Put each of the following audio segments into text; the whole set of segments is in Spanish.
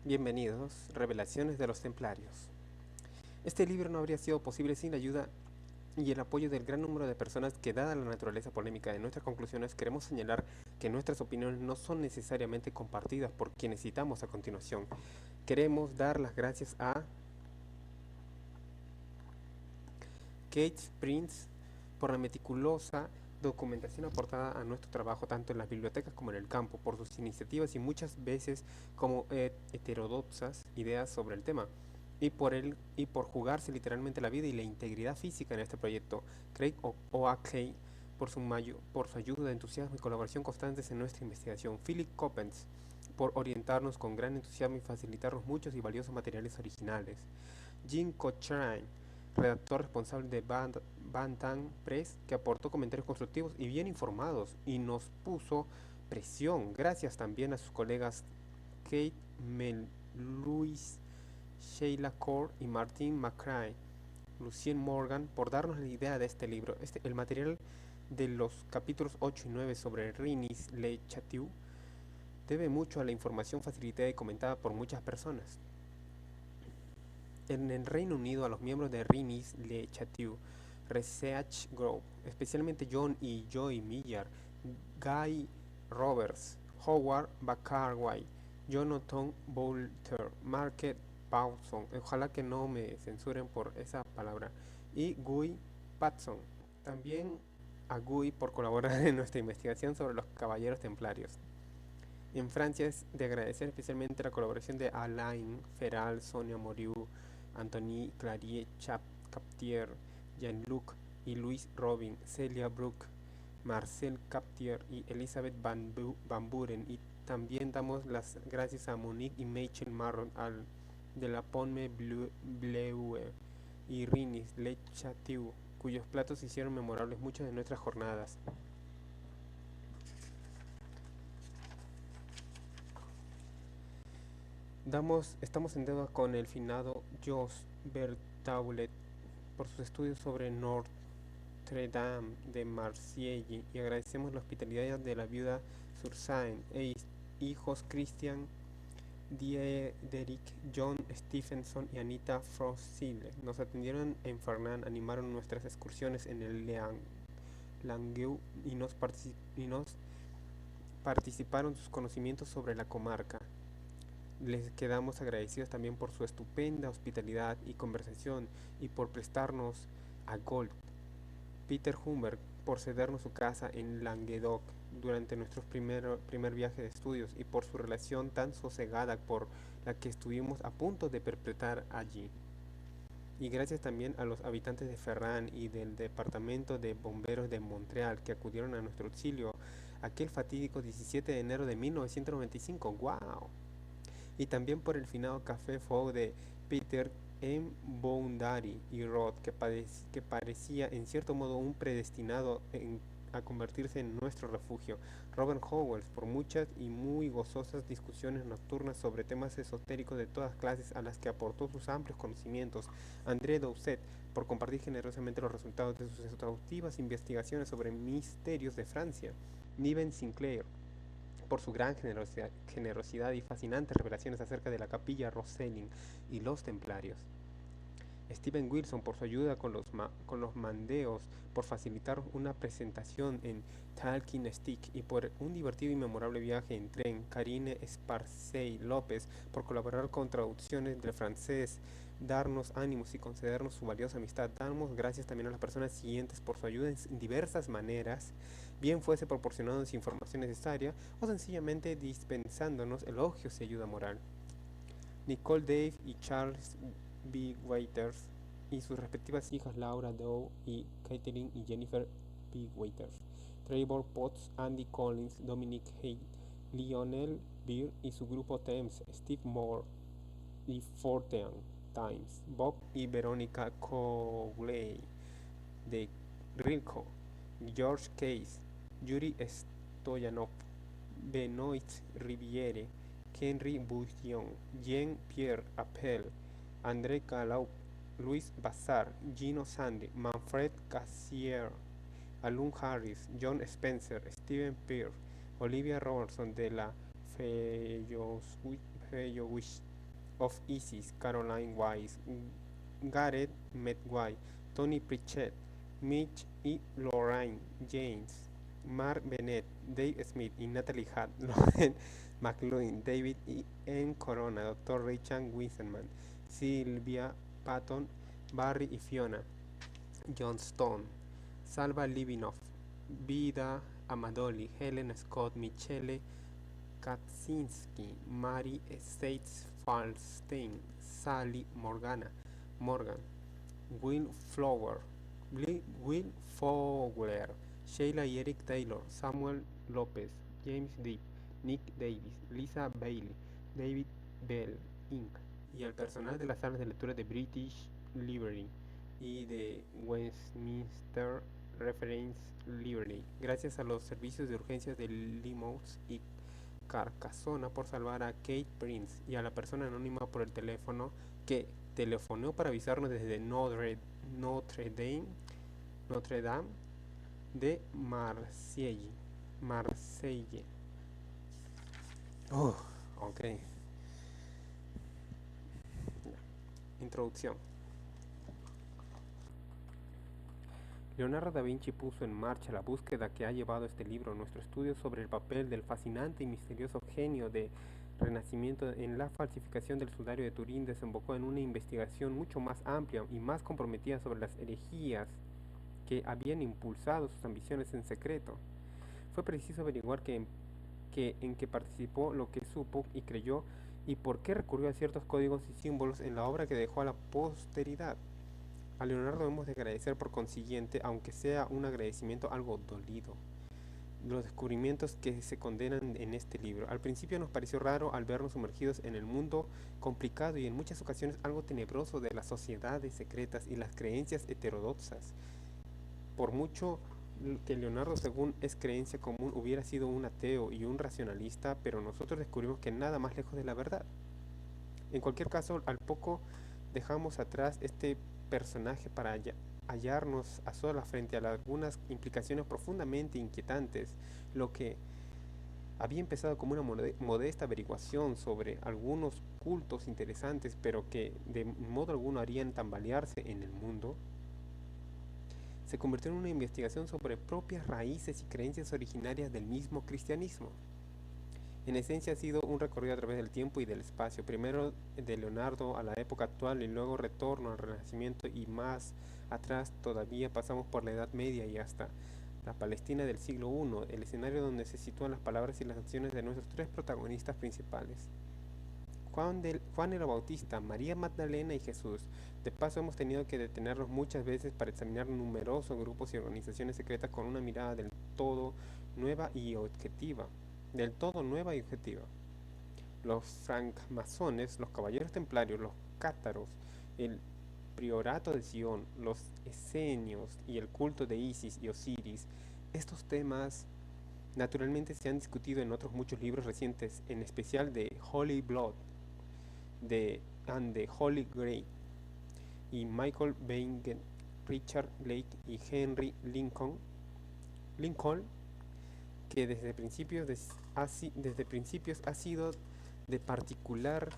Bienvenidos, Revelaciones de los Templarios. Este libro no habría sido posible sin la ayuda y el apoyo del gran número de personas que, dada la naturaleza polémica de nuestras conclusiones, queremos señalar que nuestras opiniones no son necesariamente compartidas por quienes citamos a continuación. Queremos dar las gracias a Kate Prince por la meticulosa documentación aportada a nuestro trabajo tanto en las bibliotecas como en el campo, por sus iniciativas y muchas veces como heterodoxas ideas sobre el tema, y por jugarse literalmente la vida y la integridad física en este proyecto. Craig Oakley por su ayuda, entusiasmo y colaboración constantes en nuestra investigación. Philip Coppens por orientarnos con gran entusiasmo y facilitarnos muchos y valiosos materiales originales. Jim Cochrane, redactor responsable de Bantam Press, que aportó comentarios constructivos y bien informados y nos puso presión. Gracias también a sus colegas Kate Louise, Sheila Core y Martin McCrae, Lucien Morgan, por darnos la idea de este libro. El material de los capítulos 8 y 9 sobre Rinis Le Chateau debe mucho a la información facilitada y comentada por muchas personas. En el Reino Unido, a los miembros de Rinis Le Chateau Research Group, especialmente John y Joy Miller, Guy Roberts, Howard Baccaray, Jonathan Boulter, Market Paulson, ojalá que no me censuren por esa palabra, y Guy Patson. También a Guy por colaborar en nuestra investigación sobre los caballeros templarios. En Francia es de agradecer especialmente la colaboración de Alain Feral, Sonia Moriou, Anthony Clarier Captier, Jean-Luc y Louis Robin, Celia Brook, Marcel Captier y Elizabeth Van Buren. Y también damos las gracias a Monique y Michel Marron de la Pomme Bleue y Rinis Le Chateau, cuyos platos hicieron memorables muchas de nuestras jornadas. Estamos en deuda con el finado Jos Bertaulet por sus estudios sobre Notre-Dame de Marseille y agradecemos la hospitalidad de la viuda Sursain e hijos Christian, Diederik, John Stephenson y Anita Frosile. Nos atendieron en Fernand, animaron nuestras excursiones en el Langueux y nos participaron sus conocimientos sobre la comarca. Les quedamos agradecidos también por su estupenda hospitalidad y conversación y por prestarnos a Gold. Peter Humber por cedernos su casa en Languedoc durante nuestro primer viaje de estudios y por su relación tan sosegada por la que estuvimos a punto de perpetrar allí. Y gracias también a los habitantes de Ferrand y del departamento de bomberos de Montreal que acudieron a nuestro auxilio aquel fatídico 17 de enero de 1995. ¡Wow! Y también por el finado Café Fou de Peter M. Boundary y Rod, que parecía en cierto modo un predestinado a convertirse en nuestro refugio. Robert Howells por muchas y muy gozosas discusiones nocturnas sobre temas esotéricos de todas clases a las que aportó sus amplios conocimientos. André Doucet por compartir generosamente los resultados de sus exhaustivas investigaciones sobre misterios de Francia. Niven Sinclair por su gran generosidad y fascinantes revelaciones acerca de la capilla Rosselin y los templarios. Steven Wilson por su ayuda con los mandeos, por facilitar una presentación en Talking Stick y por un divertido y memorable viaje en tren. Karine Esparcey López por colaborar con traducciones del francés, darnos ánimos y concedernos su valiosa amistad. Damos gracias también a las personas siguientes por su ayuda en diversas maneras, bien fuese proporcionándonos información necesaria o sencillamente dispensándonos elogios y ayuda moral. Nicole Dave y Charles B. Waiters y sus respectivas hijas Laura Dow y Catherine y Jennifer B. Waiters. Trevor Potts, Andy Collins, Dominic Hay, Lionel Beer y su grupo Thames, Steve Moore y Fortean Times, Bob y Veronica Cowley de Rilko, George Case, Yuri Stoyanov, Benoit Riviere, Henry Bouillon, Jean-Pierre Appel, André Galau, Luis Bazar, Gino Sandy, Manfred Cassier, Alun Harris, John Spencer, Stephen Pearce, Olivia Robertson de la Fellowship of Isis, Caroline Wise, Gareth Medway, Tony Pritchett, Mitch y Lorraine James, Mark Bennett, Dave Smith y Natalie Hutt, Lauren McLuhan, David N. Corona, Dr. Richard Wiseman, Sylvia Patton, Barry y Fiona, John Stone, Salva Livinoff, Vida Amadoli, Helen Scott, Michele Kaczynski, Mary States Falstein, Sally Morgan, Will Flower, Will Fowler, Sheila y Eric Taylor, Samuel López, James Deep, Nick Davis, Lisa Bailey, David Bell, Inc. y el personal de las salas de lectura de British Library y de Westminster Reference Library, gracias a los servicios de urgencias de Plymouth y Carcassona por salvar a Kate Prince y a la persona anónima por el teléfono que telefonó para avisarnos desde Notre Dame de Marsella. Ok. Introducción. Leonardo da Vinci puso en marcha la búsqueda que ha llevado este libro, nuestro estudio sobre el papel del fascinante y misterioso genio de Renacimiento en la falsificación del sudario de Turín, desembocó en una investigación mucho más amplia y más comprometida sobre las herejías que habían impulsado sus ambiciones en secreto. Fue preciso averiguar en qué participó, lo que supo y creyó, y por qué recurrió a ciertos códigos y símbolos en la obra que dejó a la posteridad. A Leonardo hemos de agradecer por consiguiente, aunque sea un agradecimiento algo dolido, los descubrimientos que se condenan en este libro. Al principio nos pareció raro al vernos sumergidos en el mundo complicado y en muchas ocasiones algo tenebroso de las sociedades secretas y las creencias heterodoxas. Por mucho que Leonardo, según es creencia común, hubiera sido un ateo y un racionalista, pero nosotros descubrimos que nada más lejos de la verdad. En cualquier caso, al poco dejamos atrás este personaje para hallarnos a solas frente a algunas implicaciones profundamente inquietantes, lo que había empezado como una modesta averiguación sobre algunos cultos interesantes, pero que de modo alguno harían tambalearse en el mundo, se convirtió en una investigación sobre propias raíces y creencias originarias del mismo cristianismo. En esencia ha sido un recorrido a través del tiempo y del espacio, primero de Leonardo a la época actual y luego retorno al Renacimiento y más atrás todavía pasamos por la Edad Media y hasta la Palestina del siglo I, el escenario donde se sitúan las palabras y las acciones de nuestros tres protagonistas principales. Juan el Bautista, María Magdalena y Jesús. De paso hemos tenido que detenernos muchas veces para examinar numerosos grupos y organizaciones secretas con una mirada del todo nueva y objetiva. Los francmasones, los caballeros templarios, los cátaros, el priorato de Sion, los esenios y el culto de Isis y Osiris. Estos temas naturalmente se han discutido en otros muchos libros recientes, en especial de Holy Blood and the Holy Grail, y Michael Bengen, Richard Blake y Henry Lincoln, que desde principios ha sido de particular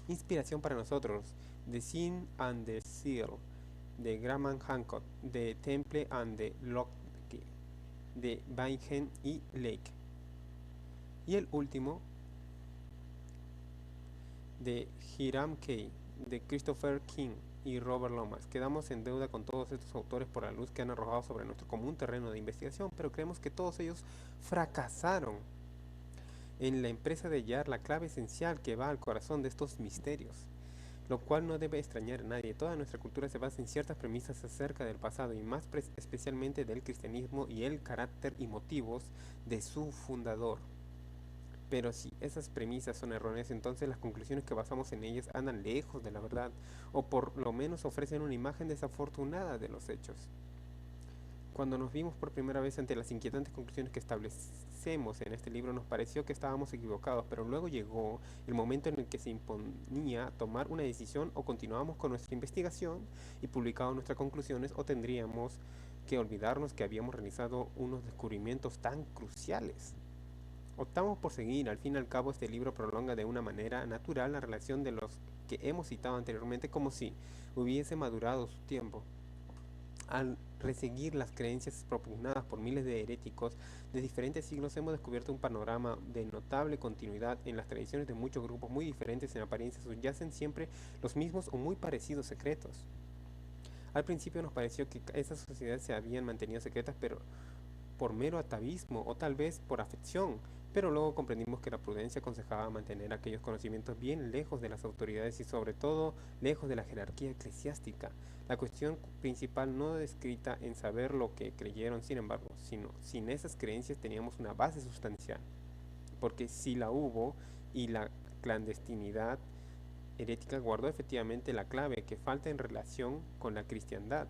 inspiración para nosotros. The Sin and the Seal, de Graham Hancock, de Temple and the Locke, de Bengen y Lake. Y el último, de Hiram Kay, de Christopher King y Robert Lomas. Quedamos en deuda con todos estos autores por la luz que han arrojado sobre nuestro común terreno de investigación, pero creemos que todos ellos fracasaron en la empresa de hallar la clave esencial que va al corazón de estos misterios, lo cual no debe extrañar a nadie. Toda nuestra cultura se basa en ciertas premisas acerca del pasado y más especialmente del cristianismo y el carácter y motivos de su fundador. Pero si esas premisas son erróneas, entonces las conclusiones que basamos en ellas andan lejos de la verdad, o por lo menos ofrecen una imagen desafortunada de los hechos. Cuando nos vimos por primera vez ante las inquietantes conclusiones que establecemos en este libro, nos pareció que estábamos equivocados, pero luego llegó el momento en el que se imponía tomar una decisión: o continuábamos con nuestra investigación y publicábamos nuestras conclusiones, o tendríamos que olvidarnos que habíamos realizado unos descubrimientos tan cruciales. Optamos por seguir, al fin y al cabo este libro prolonga de una manera natural la relación de los que hemos citado anteriormente como si hubiese madurado su tiempo. Al reseguir las creencias propugnadas por miles de heréticos de diferentes siglos, hemos descubierto un panorama de notable continuidad en las tradiciones de muchos grupos muy diferentes en apariencia. Subyacen siempre los mismos o muy parecidos secretos. Al principio nos pareció que esas sociedades se habían mantenido secretas, pero por mero atavismo o tal vez por afección, pero luego comprendimos que la prudencia aconsejaba mantener aquellos conocimientos bien lejos de las autoridades y sobre todo lejos de la jerarquía eclesiástica. La cuestión principal no descrita en saber lo que creyeron, sin embargo, sino sin esas creencias teníamos una base sustancial, porque si la hubo y la clandestinidad herética guardó efectivamente la clave que falta en relación con la cristiandad.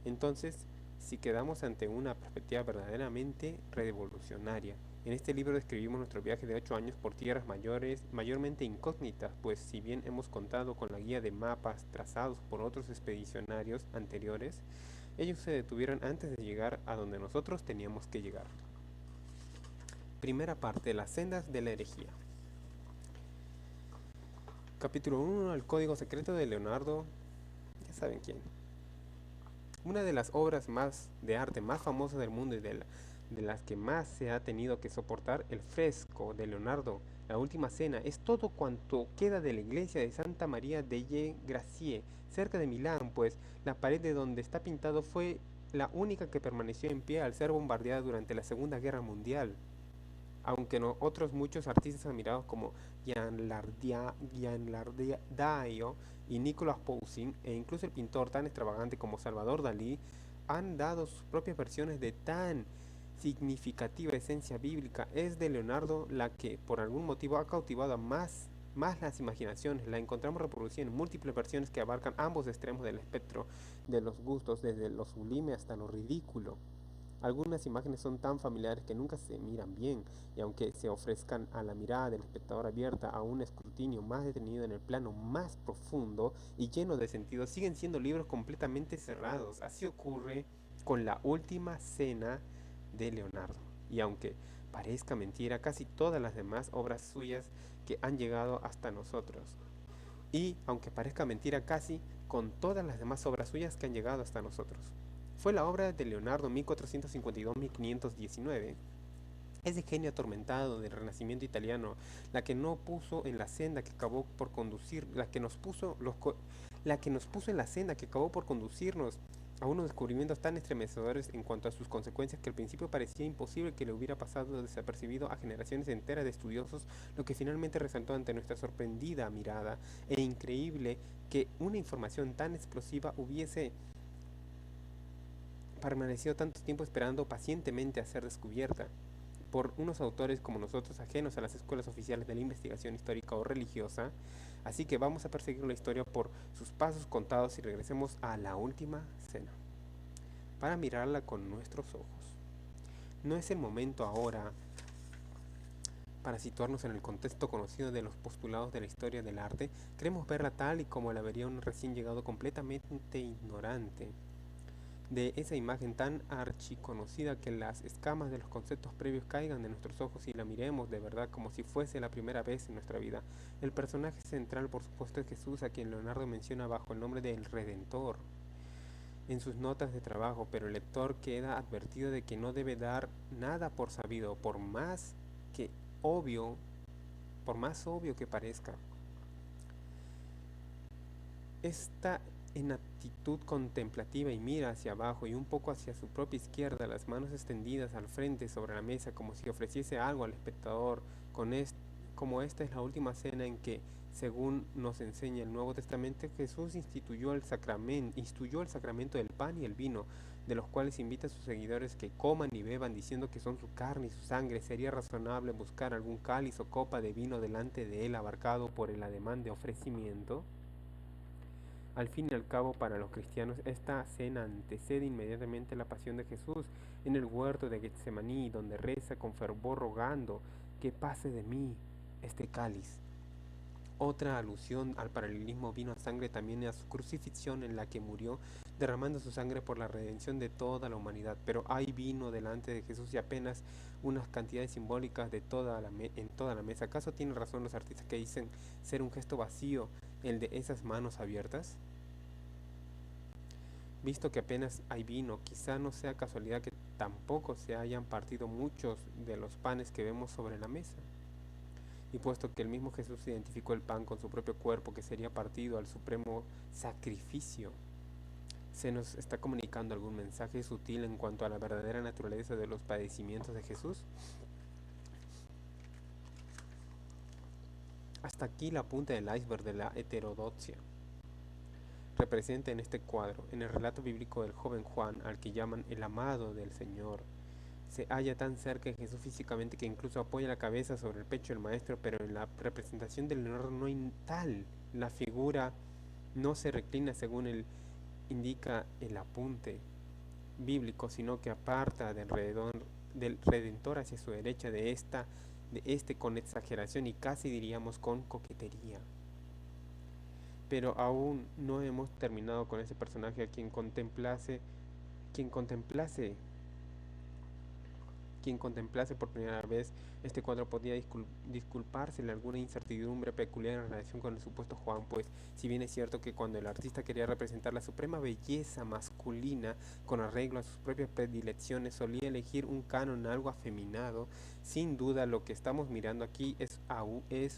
Entonces, si quedamos ante una perspectiva verdaderamente revolucionaria. En este libro describimos nuestro viaje de 8 años por tierras mayores, mayormente incógnitas, pues si bien hemos contado con la guía de mapas trazados por otros expedicionarios anteriores, ellos se detuvieron antes de llegar a donde nosotros teníamos que llegar. Primera parte, las sendas de la herejía. Capítulo 1, el código secreto de Leonardo, ya saben quién. Una de las obras más de arte más famosas del mundo y de las que más se ha tenido que soportar, el fresco de Leonardo, La Última Cena, es todo cuanto queda de la iglesia de Santa María delle Grazie, cerca de Milán, pues la pared de donde está pintado fue la única que permaneció en pie al ser bombardeada durante la Segunda Guerra Mundial. Aunque no, otros muchos artistas admirados como Gianlardaio y Nicolas Poussin, e incluso el pintor tan extravagante como Salvador Dalí, han dado sus propias versiones de tan significativa esencia bíblica. Es de Leonardo la que por algún motivo ha cautivado a más las imaginaciones. La encontramos reproducida en múltiples versiones que abarcan ambos extremos del espectro de los gustos, desde lo sublime hasta lo ridículo. Algunas imágenes son tan familiares que nunca se miran bien, y aunque se ofrezcan a la mirada del espectador abierta a un escrutinio más detenido en el plano más profundo y lleno de sentido, siguen siendo libros completamente cerrados. Así ocurre con La Última Cena de Leonardo. Y aunque parezca mentira, casi todas las demás obras suyas que han llegado hasta nosotros. Y aunque parezca mentira, casi con todas las demás obras suyas que han llegado hasta nosotros. Fue la obra de Leonardo 1452-1519, ese genio atormentado del Renacimiento italiano, la que no puso en la senda que acabó por conducir, la que nos puso en la senda que acabó por conducirnos a unos descubrimientos tan estremecedores en cuanto a sus consecuencias que al principio parecía imposible que le hubiera pasado desapercibido a generaciones enteras de estudiosos, lo que finalmente resaltó ante nuestra sorprendida mirada, e increíble que una información tan explosiva hubiese permaneció tanto tiempo esperando pacientemente a ser descubierta por unos autores como nosotros, ajenos a las escuelas oficiales de la investigación histórica o religiosa. Así que vamos a perseguir la historia por sus pasos contados y regresemos a La Última Cena para mirarla con nuestros ojos. No es el momento ahora para situarnos en el contexto conocido de los postulados de la historia del arte. Queremos verla tal y como la vería un recién llegado completamente ignorante de esa imagen tan archiconocida, que las escamas de los conceptos previos caigan de nuestros ojos y la miremos de verdad como si fuese la primera vez en nuestra vida. El personaje central, por supuesto, es Jesús, a quien Leonardo menciona bajo el nombre del Redentor en sus notas de trabajo, pero el lector queda advertido de que no debe dar nada por sabido, que obvio, por más obvio que parezca. Esta en actitud contemplativa y mira hacia abajo y un poco hacia su propia izquierda, las manos extendidas al frente sobre la mesa como si ofreciese algo al espectador, como esta es la última cena en que, según nos enseña el Nuevo Testamento, Jesús instituyó el sacramento del pan y el vino, de los cuales invita a sus seguidores que coman y beban diciendo que son su carne y su sangre. Sería razonable buscar algún cáliz o copa de vino delante de él abarcado por el ademán de ofrecimiento. Al fin y al cabo, para los cristianos, esta cena antecede inmediatamente la pasión de Jesús en el huerto de Getsemaní, donde reza con fervor rogando que pase de mí este cáliz. Otra alusión al paralelismo vino a sangre también a su crucifixión, en la que murió derramando su sangre por la redención de toda la humanidad. Pero hay vino delante de Jesús y apenas unas cantidades simbólicas de en toda la mesa. ¿Acaso tienen razón los artistas que dicen ser un gesto vacío el de esas manos abiertas? Visto que apenas hay vino, quizá no sea casualidad que tampoco se hayan partido muchos de los panes que vemos sobre la mesa. Y puesto que el mismo Jesús identificó el pan con su propio cuerpo que sería partido al supremo sacrificio, ¿se nos está comunicando algún mensaje sutil en cuanto a la verdadera naturaleza de los padecimientos de Jesús? Hasta aquí la punta del iceberg de la heterodoxia representa en este cuadro. En el relato bíblico del joven Juan, al que llaman el amado del Señor, se halla tan cerca de Jesús físicamente que incluso apoya la cabeza sobre el pecho del maestro, pero en la representación del Leonardo no hay tal. La figura no se reclina según indica el apunte bíblico, sino que aparta del Redentor hacia su derecha de este con exageración y casi diríamos con coquetería. Pero aún no hemos terminado con ese personaje a quien contemplase quien contemplase por primera vez este cuadro podía disculpársele alguna incertidumbre peculiar en relación con el supuesto Juan, pues si bien es cierto que cuando el artista quería representar la suprema belleza masculina con arreglo a sus propias predilecciones solía elegir un canon algo afeminado, sin duda lo que estamos mirando aquí es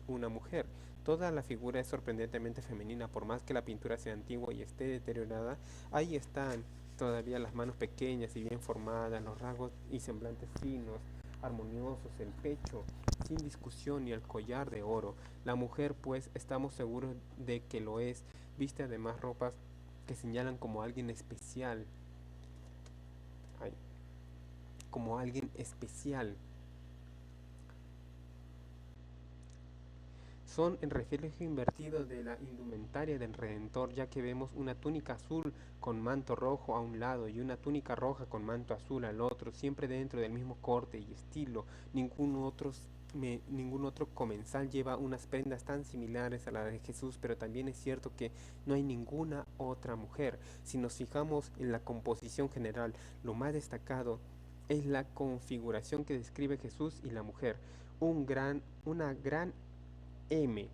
una mujer. Toda la figura es sorprendentemente femenina, por más que la pintura sea antigua y esté deteriorada, ahí están todavía las manos pequeñas y bien formadas, los rasgos y semblantes finos, armoniosos, el pecho, sin discusión, y el collar de oro. La mujer, pues, estamos seguros de que lo es, viste además ropas que señalan como alguien especial, ay, como alguien especial. Son el reflejo invertido de la indumentaria del Redentor, ya que vemos una túnica azul con manto rojo a un lado y una túnica roja con manto azul al otro, siempre dentro del mismo corte y estilo. Ningún otro comensal lleva unas prendas tan similares a la de Jesús, pero también es cierto que no hay ninguna otra mujer. Si nos fijamos en la composición general, lo más destacado es la configuración que describe Jesús y la mujer. Una gran M,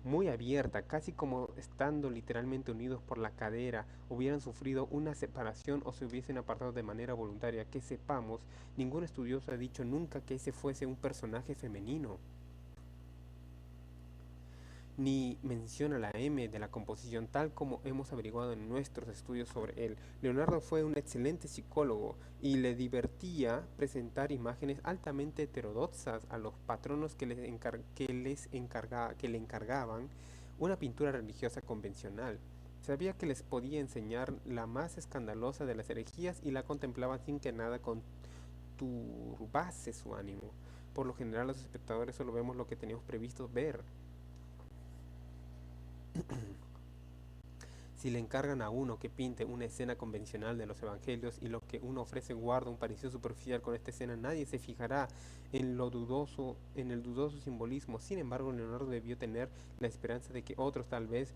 muy abierta, casi como estando literalmente unidos por la cadera, hubieran sufrido una separación o se hubiesen apartado de manera voluntaria. Que sepamos, ningún estudioso ha dicho nunca que ese fuese un personaje femenino, ni menciona la M de la composición tal como hemos averiguado en nuestros estudios sobre él. Leonardo fue un excelente psicólogo y le divertía presentar imágenes altamente heterodoxas a los patronos que le encargaban una pintura religiosa convencional. Sabía que les podía enseñar la más escandalosa de las herejías y la contemplaba sin que nada conturbase su ánimo. Por lo general los espectadores solo vemos lo que teníamos previsto ver. Si le encargan a uno que pinte una escena convencional de los evangelios y lo que uno ofrece guarda un parecido superficial con esta escena, nadie se fijará en el dudoso simbolismo. Sin embargo, Leonardo debió tener la esperanza de que otros, tal vez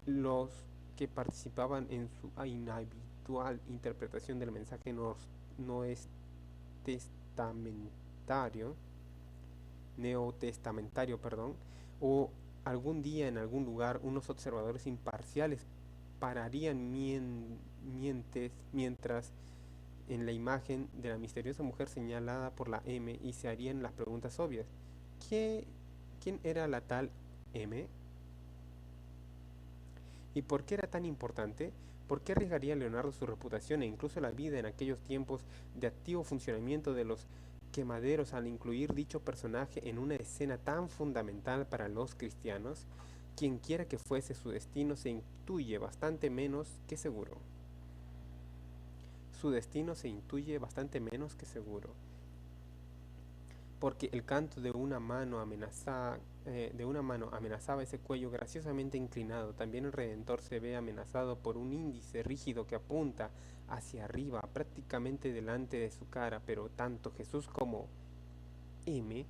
los que participaban en su inhabitual interpretación del mensaje no es testamentario, neotestamentario, perdón, o algún día en algún lugar unos observadores imparciales pararían mientras en la imagen de la misteriosa mujer señalada por la M y se harían las preguntas obvias. ¿Qué, ¿Quién era la tal M? ¿Y por qué era tan importante? ¿Por qué arriesgaría Leonardo su reputación e incluso la vida en aquellos tiempos de activo funcionamiento de los quemaderos al incluir dicho personaje en una escena tan fundamental para los cristianos? Quien quiera que fuese su destino se intuye bastante menos que seguro. Su destino se intuye bastante menos que seguro. Porque el canto de una mano amenazaba ese cuello graciosamente inclinado. También el Redentor se ve amenazado por un índice rígido que apunta hacia arriba, prácticamente delante de su cara, pero tanto Jesús como M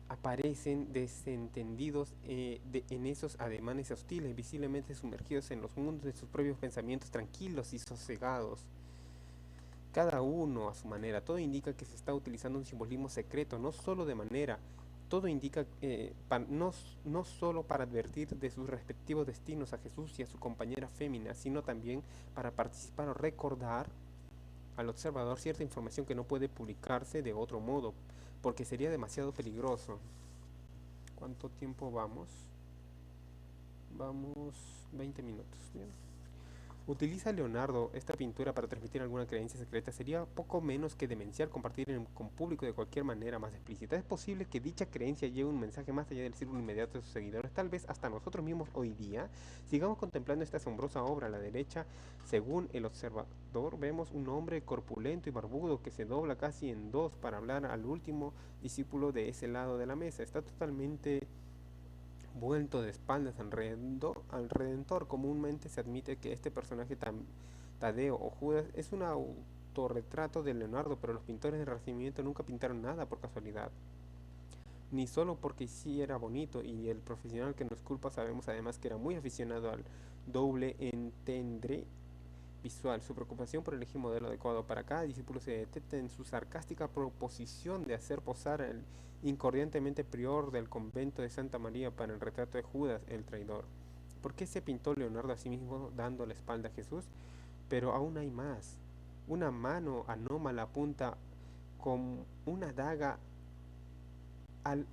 aparecen desentendidos en esos ademanes hostiles, visiblemente sumergidos en los mundos de sus propios pensamientos tranquilos y sosegados, cada uno a su manera. Todo indica que se está utilizando un simbolismo secreto, no solo de manera, todo indica no solo para advertir de sus respectivos destinos a Jesús y a su compañera fémina, sino también para participar o recordar al observador cierta información que no puede publicarse de otro modo, porque sería demasiado peligroso. ¿Cuánto tiempo vamos? Vamos 20 minutos. Bien. ¿Utiliza Leonardo esta pintura para transmitir alguna creencia secreta? Sería poco menos que demencial compartir con público de cualquier manera más explícita. Es posible que dicha creencia lleve un mensaje más allá del círculo inmediato de sus seguidores. Tal vez hasta nosotros mismos hoy día sigamos contemplando esta asombrosa obra. A la derecha, según el observador, vemos un hombre corpulento y barbudo que se dobla casi en dos para hablar al último discípulo de ese lado de la mesa. Está totalmente vuelto de espaldas al Redentor. Comúnmente se admite que este personaje Tadeo o Judas es un autorretrato de Leonardo, pero los pintores del Renacimiento nunca pintaron nada por casualidad, ni solo porque sí era bonito, y el profesional que nos culpa sabemos además que era muy aficionado al doble entendre visual. Su preocupación por elegir modelo adecuado para cada discípulo se detecta en su sarcástica proposición de hacer posar al incordiantemente prior del convento de Santa María para el retrato de Judas el traidor. ¿Por qué se pintó Leonardo a sí mismo dando la espalda a Jesús? Pero aún hay más. Una mano anómala apunta con una daga al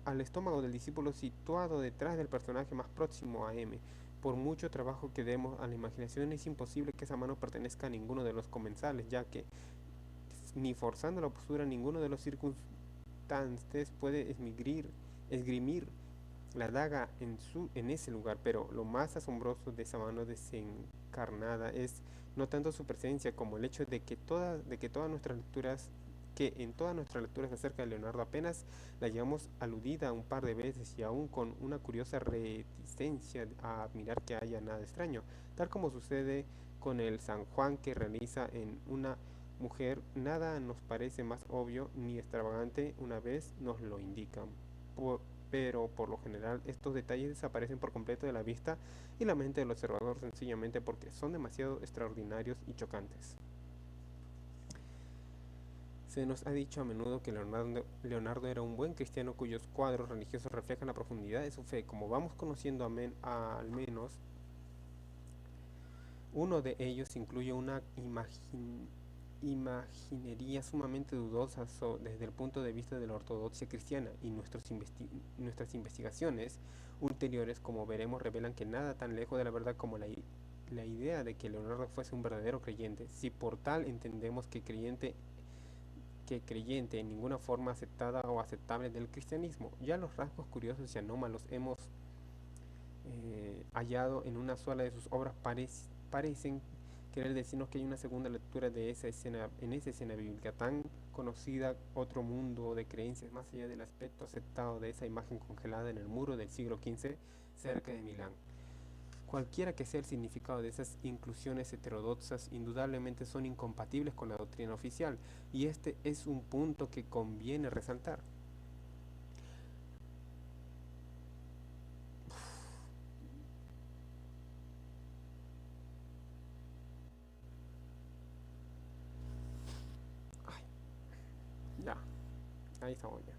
al estómago del discípulo situado detrás del personaje más próximo a M. Por mucho trabajo que demos a la imaginación, es imposible que esa mano pertenezca a ninguno de los comensales, ya que ni forzando la postura ninguno de los circunstantes puede esgrimir la daga en ese lugar. Pero lo más asombroso de esa mano desencarnada es no tanto su presencia como el hecho de que todas nuestras lecturas que en todas nuestras lecturas acerca de Leonardo apenas la llevamos aludida un par de veces, y aún con una curiosa reticencia a admirar que haya nada extraño, tal como sucede con el San Juan que realiza en una mujer. Nada nos parece más obvio ni extravagante una vez nos lo indican. Por, pero por lo general estos detalles desaparecen por completo de la vista y la mente del observador, sencillamente porque son demasiado extraordinarios y chocantes. Se nos ha dicho a menudo que Leonardo era un buen cristiano cuyos cuadros religiosos reflejan la profundidad de su fe. Como vamos conociendo al menos uno de ellos, incluye una imaginería sumamente dudosa desde el punto de vista de la ortodoxia cristiana, y nuestras investigaciones ulteriores, como veremos, revelan que nada tan lejos de la verdad como la idea de que Leonardo fuese un verdadero creyente, si por tal entendemos que creyente en ninguna forma aceptada o aceptable del cristianismo. Ya los rasgos curiosos y anómalos hemos hallado en una sola de sus obras parecen querer decirnos que hay una segunda lectura de esa escena, en esa escena bíblica tan conocida, otro mundo de creencias más allá del aspecto aceptado de esa imagen congelada en el muro del siglo XV cerca de Milán. Cualquiera que sea el significado de esas inclusiones heterodoxas, indudablemente son incompatibles con la doctrina oficial, y este es un punto que conviene resaltar. Ay, ya, ahí estamos ya.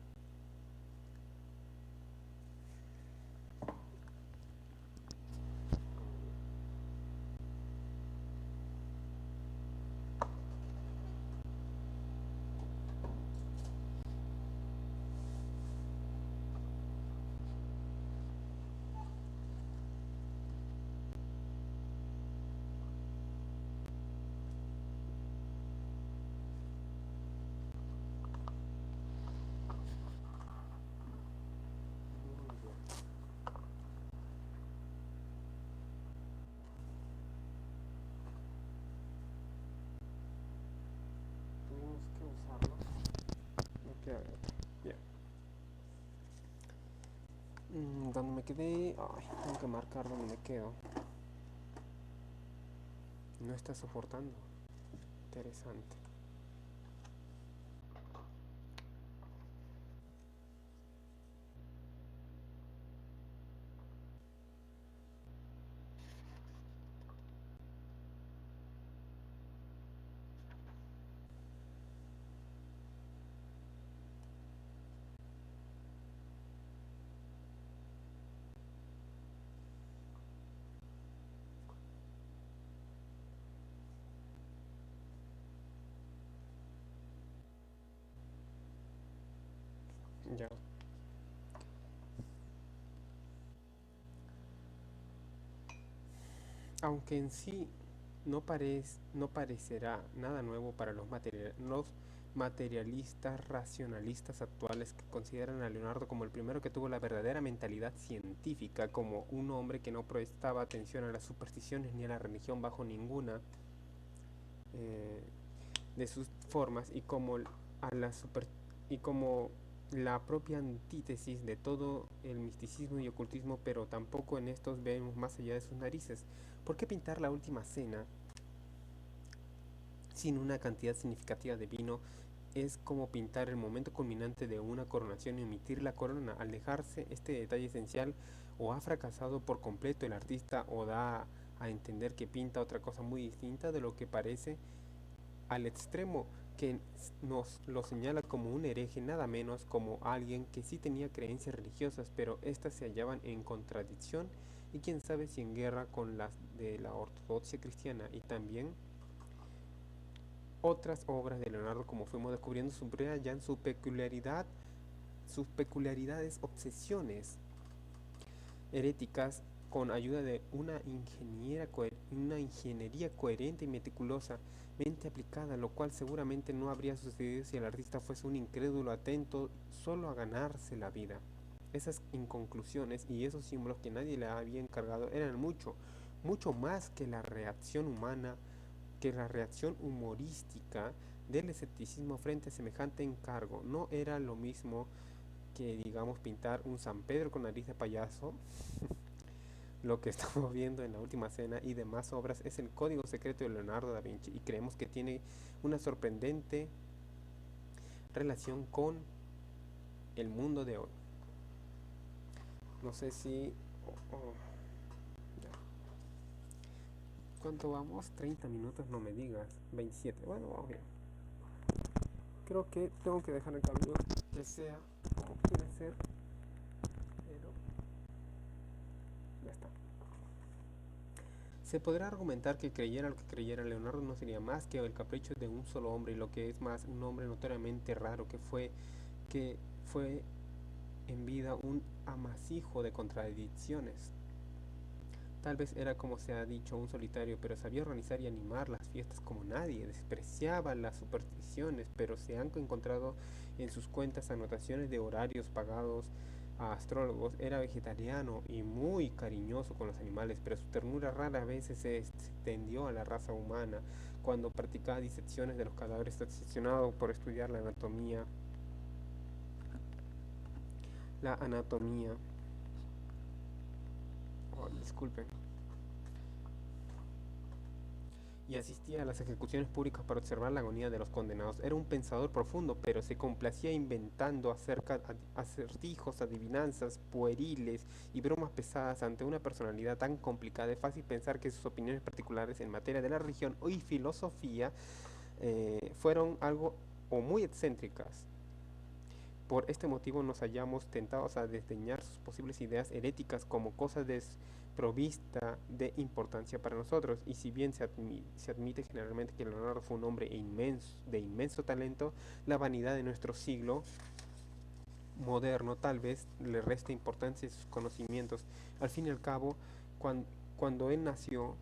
Tuvimos que usarlo. No queda de otra. Bien. ¿Dónde me quedé? Ay, tengo que marcar dónde me quedo. No está soportando. Interesante. Ya. Aunque en sí no parecerá nada nuevo para los materialistas racionalistas actuales que consideran a Leonardo como el primero que tuvo la verdadera mentalidad científica, como un hombre que no prestaba atención a las supersticiones ni a la religión bajo ninguna eh, de sus formas a la super, y como la propia antítesis de todo el misticismo y ocultismo, pero tampoco en estos vemos más allá de sus narices. ¿Por qué pintar la última cena sin una cantidad significativa de vino? Es como pintar el momento culminante de una coronación y omitir la corona. Al dejarse este detalle esencial, o ha fracasado por completo el artista o da a entender que pinta otra cosa muy distinta de lo que parece, al extremo que nos lo señala como un hereje, nada menos como alguien que sí tenía creencias religiosas, pero éstas se hallaban en contradicción y quién sabe si en guerra con las de la ortodoxia cristiana. Y también otras obras de Leonardo, como fuimos descubriendo, subrayan sus peculiaridades, obsesiones heréticas con ayuda de una ingeniería coherente y meticulosamente aplicada, lo cual seguramente no habría sucedido si el artista fuese un incrédulo atento solo a ganarse la vida. Esas inconclusiones y esos símbolos que nadie le había encargado eran mucho más que la reacción humana, que la reacción humorística del escepticismo frente a semejante encargo. No era lo mismo que, digamos, pintar un San Pedro con nariz de payaso. Lo que estamos viendo en la última cena y demás obras es el código secreto de Leonardo da Vinci y creemos que tiene una sorprendente relación con el mundo de hoy. No sé si... oh, oh, ¿cuánto vamos? 30 minutos, no me digas. 27. Bueno, vamos bien. Creo que tengo que dejar el camino que sea como quiere ser, pero ya está. Se podrá argumentar que creyera lo que creyera, Leonardo no sería más que el capricho de un solo hombre, y lo que es más, un hombre notoriamente raro que fue en vida un amasijo de contradicciones. Tal vez era, como se ha dicho, un solitario, pero sabía organizar y animar las fiestas como nadie. Despreciaba las supersticiones, pero se han encontrado en sus cuentas anotaciones de horarios pagados a astrólogos. Era vegetariano y muy cariñoso con los animales, pero su ternura rara vez se extendió a la raza humana cuando practicaba disecciones de los cadáveres, obsesionado por estudiar la anatomía. Oh, disculpen. Y asistía a las ejecuciones públicas para observar la agonía de los condenados. Era un pensador profundo, pero se complacía inventando acertijos, adivinanzas pueriles y bromas pesadas. Ante una personalidad tan complicada, es fácil pensar que sus opiniones particulares en materia de la religión y filosofía fueron algo o muy excéntricas. Por este motivo nos hallamos tentados a desdeñar sus posibles ideas heréticas como cosas desprovista de importancia para nosotros. Y si bien se admite generalmente que Leonardo fue un hombre de inmenso talento, la vanidad de nuestro siglo moderno tal vez le resta importancia a sus conocimientos. Al fin y al cabo, cuan- cuando él nació,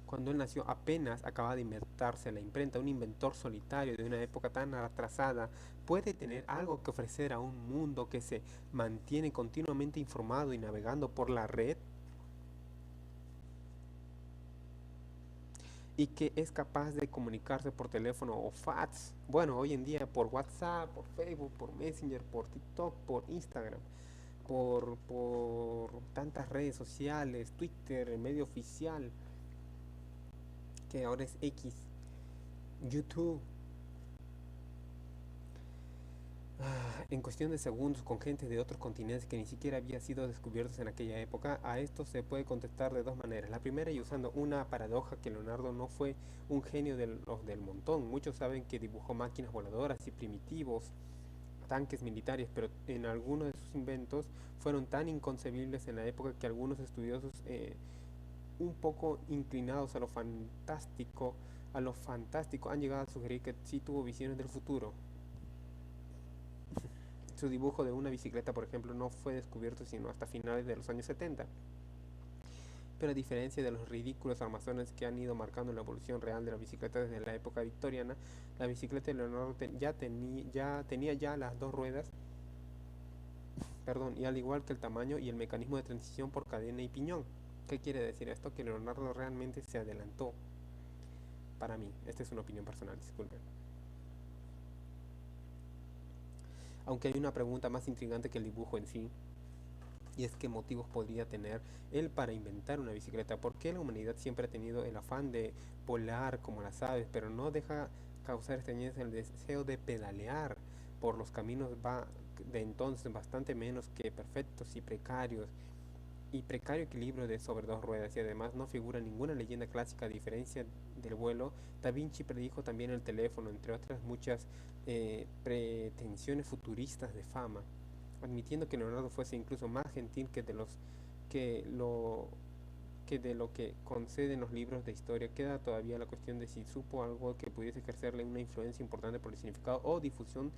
cuando él nació apenas acaba de inventarse la imprenta. Un inventor solitario de una época tan atrasada puede tener algo que ofrecer a un mundo que se mantiene continuamente informado y navegando por la red, y que es capaz de comunicarse por teléfono o fax. Bueno, hoy en día por WhatsApp, por Facebook, por Messenger, por TikTok, por Instagram, por tantas redes sociales, Twitter, el medio oficial, que ahora es X, YouTube. En cuestión de segundos, con gente de otros continentes que ni siquiera había sido descubiertos en aquella época. A esto se puede contestar de dos maneras. La primera, y usando una paradoja, que Leonardo no fue un genio del montón. Muchos saben que dibujó máquinas voladoras y primitivos tanques militares, pero en algunos de sus inventos fueron tan inconcebibles en la época que algunos estudiosos, un poco inclinados a lo fantástico, han llegado a sugerir que sí tuvo visiones del futuro. Su dibujo de una bicicleta, por ejemplo, no fue descubierto sino hasta finales de los años 70. Pero a diferencia de los ridículos armazones que han ido marcando la evolución real de la bicicleta desde la época victoriana, la bicicleta de Leonardo ya tenía ya las dos ruedas, perdón, y al igual que el tamaño y el mecanismo de transición por cadena y piñón. ¿Qué quiere decir esto? Que Leonardo realmente se adelantó. Para mí, esta es una opinión personal, disculpen. Aunque hay una pregunta más intrigante que el dibujo en sí, y es qué motivos podría tener él para inventar una bicicleta. ¿Por qué la humanidad siempre ha tenido el afán de volar como las aves, pero no deja causar extrañeza el deseo de pedalear por los caminos de entonces bastante menos que perfectos y precarios? Y precario equilibrio de sobre dos ruedas, y además no figura ninguna leyenda clásica a diferencia del vuelo. Da Vinci predijo también el teléfono, entre otras muchas pretensiones futuristas de fama, admitiendo que Leonardo fuese incluso más gentil que lo que de lo que conceden los libros de historia. Queda todavía la cuestión de si supo algo que pudiese ejercerle una influencia importante por el significado o difusión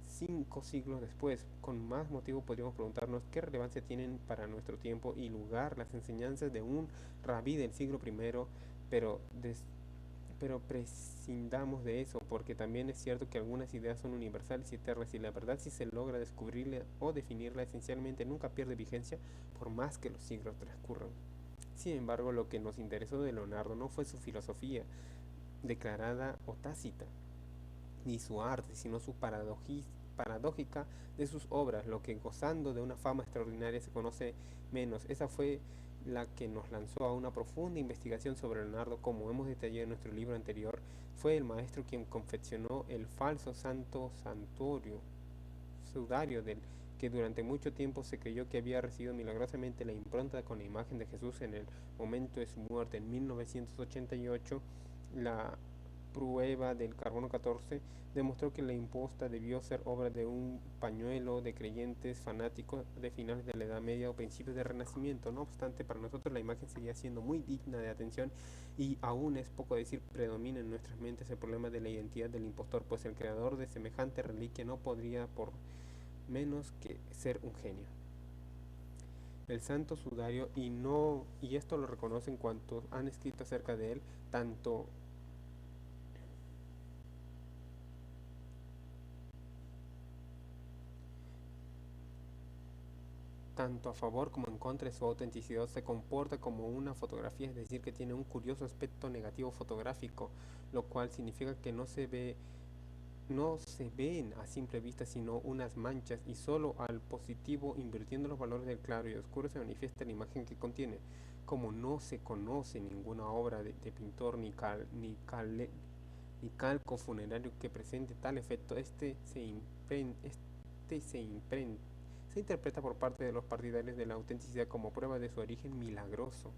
5 siglos después. Con más motivo podríamos preguntarnos qué relevancia tienen para nuestro tiempo y lugar las enseñanzas de un rabí del siglo primero, pero, pero prescindamos de eso, porque también es cierto que algunas ideas son universales y eternas, y la verdad, si se logra descubrirla o definirla esencialmente, nunca pierde vigencia por más que los siglos transcurran. Sin embargo, lo que nos interesó de Leonardo no fue su filosofía declarada o tácita, ni su arte, sino su paradójica de sus obras, lo que gozando de una fama extraordinaria se conoce menos. Esa fue la que nos lanzó a una profunda investigación sobre Leonardo. Como hemos detallado en nuestro libro anterior, fue el maestro quien confeccionó el falso sudario del que durante mucho tiempo se creyó que había recibido milagrosamente la impronta con la imagen de Jesús en el momento de su muerte. En 1988, la prueba del carbono 14 demostró que la imposta debió ser obra de un pañuelo de creyentes fanáticos de finales de la Edad Media o principios del Renacimiento. No obstante, para nosotros la imagen seguía siendo muy digna de atención, y aún es poco decir predomina en nuestras mentes el problema de la identidad del impostor, pues el creador de semejante reliquia no podría por menos que ser un genio. El santo sudario, y esto lo reconocen cuantos han escrito acerca de él, tanto a favor como en contra de su autenticidad. Se comporta como una fotografía, es decir, que tiene un curioso aspecto negativo fotográfico, lo cual significa que no se ven a simple vista sino unas manchas, y solo al positivo, invirtiendo los valores del claro y oscuro, se manifiesta la imagen que contiene. Como no se conoce ninguna obra de pintor ni calco funerario que presente tal efecto, se interpreta por parte de los partidarios de la autenticidad como prueba de su origen milagroso.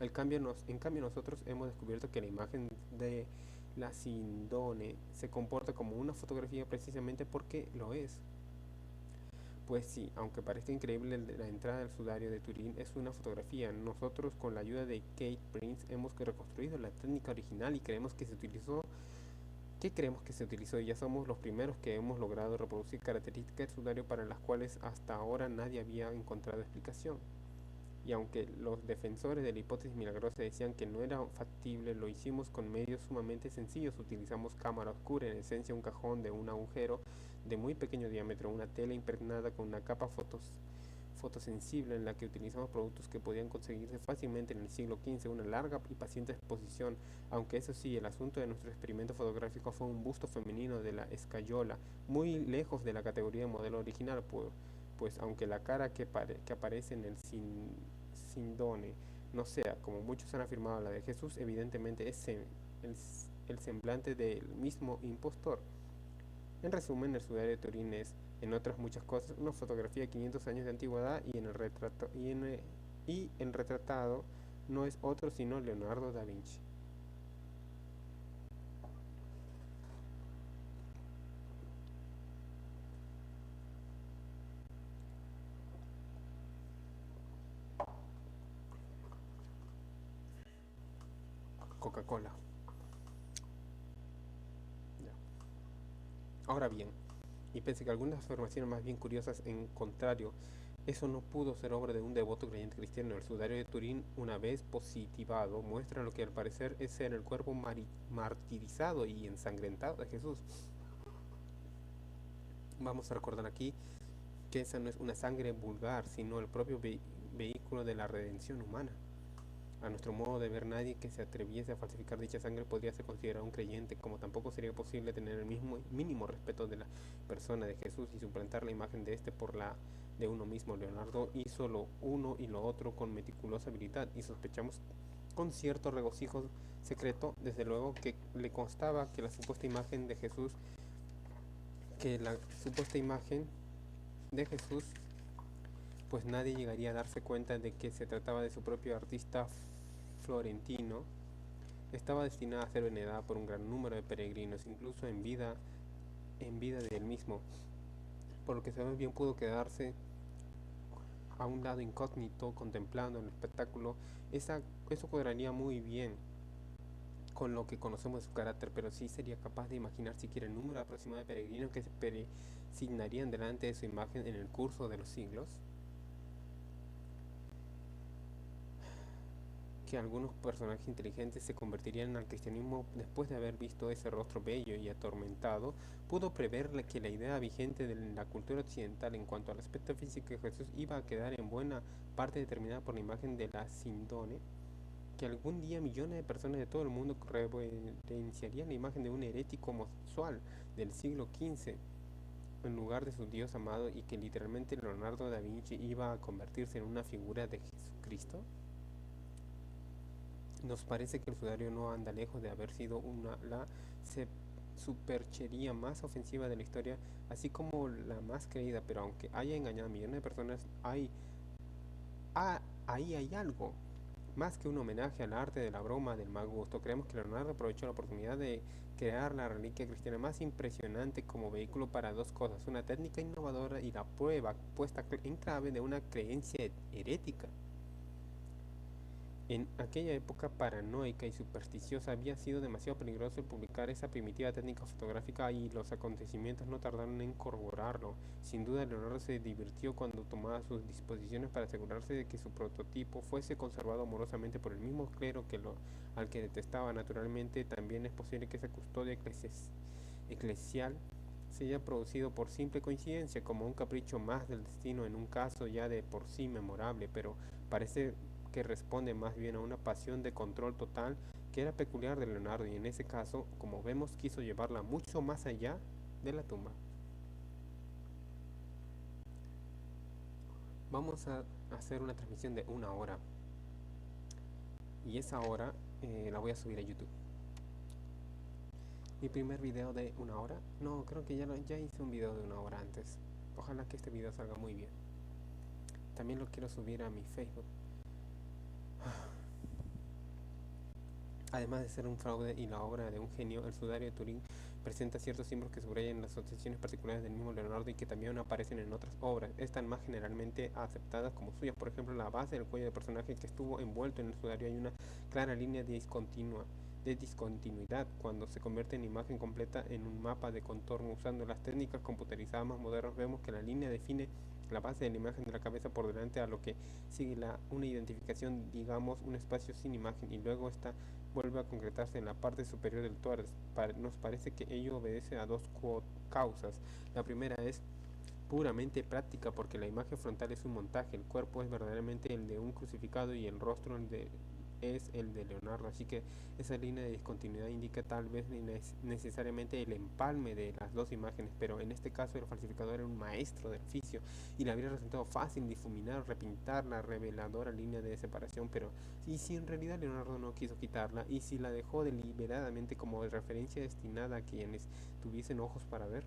En cambio nosotros hemos descubierto que la imagen de la Sindone se comporta como una fotografía precisamente porque lo es. Pues sí, aunque parezca increíble, la entrada del sudario de Turín es una fotografía. Nosotros, con la ayuda de Kate Prince, hemos reconstruido la técnica original y creemos que se utilizó. ¿Qué creemos que se utilizó? Y ya somos los primeros que hemos logrado reproducir características del sudario para las cuales hasta ahora nadie había encontrado explicación. Y aunque los defensores de la hipótesis milagrosa decían que no era factible, lo hicimos con medios sumamente sencillos. Utilizamos cámara oscura, en esencia un cajón de un agujero de muy pequeño diámetro, una tela impregnada con una capa fotosensible en la que utilizamos productos que podían conseguirse fácilmente en el siglo XV, una larga y paciente exposición. Aunque eso sí, el asunto de nuestro experimento fotográfico fue un busto femenino de la escayola, muy lejos de la categoría de modelo original, pues aunque la cara que aparece en el Sindone no sea, como muchos han afirmado, la de Jesús, evidentemente es el semblante del mismo impostor. En resumen, el sudario de Turín es, en otras muchas cosas, una fotografía de 500 años de antigüedad, y el retratado no es otro sino Leonardo da Vinci. Coca-Cola. Ya. Ahora bien, Y pese que algunas afirmaciones más bien curiosas en contrario, eso no pudo ser obra de un devoto creyente cristiano. El sudario de Turín, una vez positivado, muestra lo que al parecer es ser el cuerpo martirizado y ensangrentado de Jesús. Vamos a recordar aquí que esa no es una sangre vulgar, sino el propio vehículo de la redención humana. A nuestro modo de ver, nadie que se atreviese a falsificar dicha sangre podría ser considerado un creyente, como tampoco sería posible tener el mismo mínimo respeto de la persona de Jesús y suplantar la imagen de este por la de uno mismo. Leonardo hizo lo uno y lo otro con meticulosa habilidad, y sospechamos con cierto regocijo secreto, desde luego, que le constaba que la supuesta imagen de Jesús, que la supuesta imagen de Jesús pues nadie llegaría a darse cuenta de que se trataba de su propio artista florentino. Estaba destinada a ser venerada por un gran número de peregrinos, incluso en vida de él mismo, por lo que se ve bien pudo quedarse a un lado incógnito contemplando el espectáculo. Eso cuadraría muy bien con lo que conocemos de su carácter, pero sí sería capaz de imaginar siquiera el número aproximado de peregrinos que se peregrinarían delante de su imagen en el curso de los siglos. Que algunos personajes inteligentes se convertirían al cristianismo después de haber visto ese rostro bello y atormentado, pudo prever que la idea vigente de la cultura occidental en cuanto al aspecto físico de Jesús iba a quedar en buena parte determinada por la imagen de la Sindone, que algún día millones de personas de todo el mundo reverenciarían la imagen de un herético homosexual del siglo XV en lugar de su Dios amado, y que literalmente Leonardo da Vinci iba a convertirse en una figura de Jesucristo. Nos parece que el sudario no anda lejos de haber sido la superchería más ofensiva de la historia, así como la más creída, pero aunque haya engañado a millones de personas, ahí hay algo más que un homenaje al arte de la broma del mal gusto. Creemos que Leonardo aprovechó la oportunidad de crear la reliquia cristiana más impresionante como vehículo para dos cosas: una técnica innovadora y la prueba puesta en clave de una creencia herética. En aquella época paranoica y supersticiosa había sido demasiado peligroso el publicar esa primitiva técnica fotográfica, y los acontecimientos no tardaron en corroborarlo. Sin duda, Leonardo se divirtió cuando tomaba sus disposiciones para asegurarse de que su prototipo fuese conservado amorosamente por el mismo clero al que detestaba. Naturalmente, también es posible que esa custodia eclesial se haya producido por simple coincidencia, como un capricho más del destino en un caso ya de por sí memorable, pero parece que responde más bien a una pasión de control total que era peculiar de Leonardo, y en ese caso, como vemos, quiso llevarla mucho más allá de la tumba. Vamos a hacer una transmisión de 1 hora, y esa hora la voy a subir a YouTube. Mi primer video de 1 hora, no, creo que ya hice un video de 1 hora antes. Ojalá que este video salga muy bien. También lo quiero subir a mi Facebook. Además de ser un fraude y la obra de un genio, el sudario de Turín presenta ciertos símbolos que subrayan las obsesiones particulares del mismo Leonardo y que también aparecen en otras obras. Están más generalmente aceptadas como suyas. Por ejemplo, en la base del cuello del personaje que estuvo envuelto en el sudario hay una clara línea de discontinuidad, cuando se convierte en imagen completa en un mapa de contorno. Usando las técnicas computarizadas más modernas, vemos que la línea define la base de la imagen de la cabeza por delante, a lo que sigue una identificación, digamos, un espacio sin imagen, y luego esta vuelve a concretarse en la parte superior del tórax. Nos parece que ello obedece a dos causas. La primera es puramente práctica, porque la imagen frontal es un montaje, el cuerpo es verdaderamente el de un crucificado y el rostro es el de Leonardo, así que esa línea de discontinuidad indica tal vez necesariamente el empalme de las dos imágenes, pero en este caso el falsificador era un maestro del oficio y le habría resultado fácil difuminar o repintar la reveladora línea de separación. Pero ¿y si en realidad Leonardo no quiso quitarla? ¿Y si la dejó deliberadamente como referencia destinada a quienes tuviesen ojos para ver?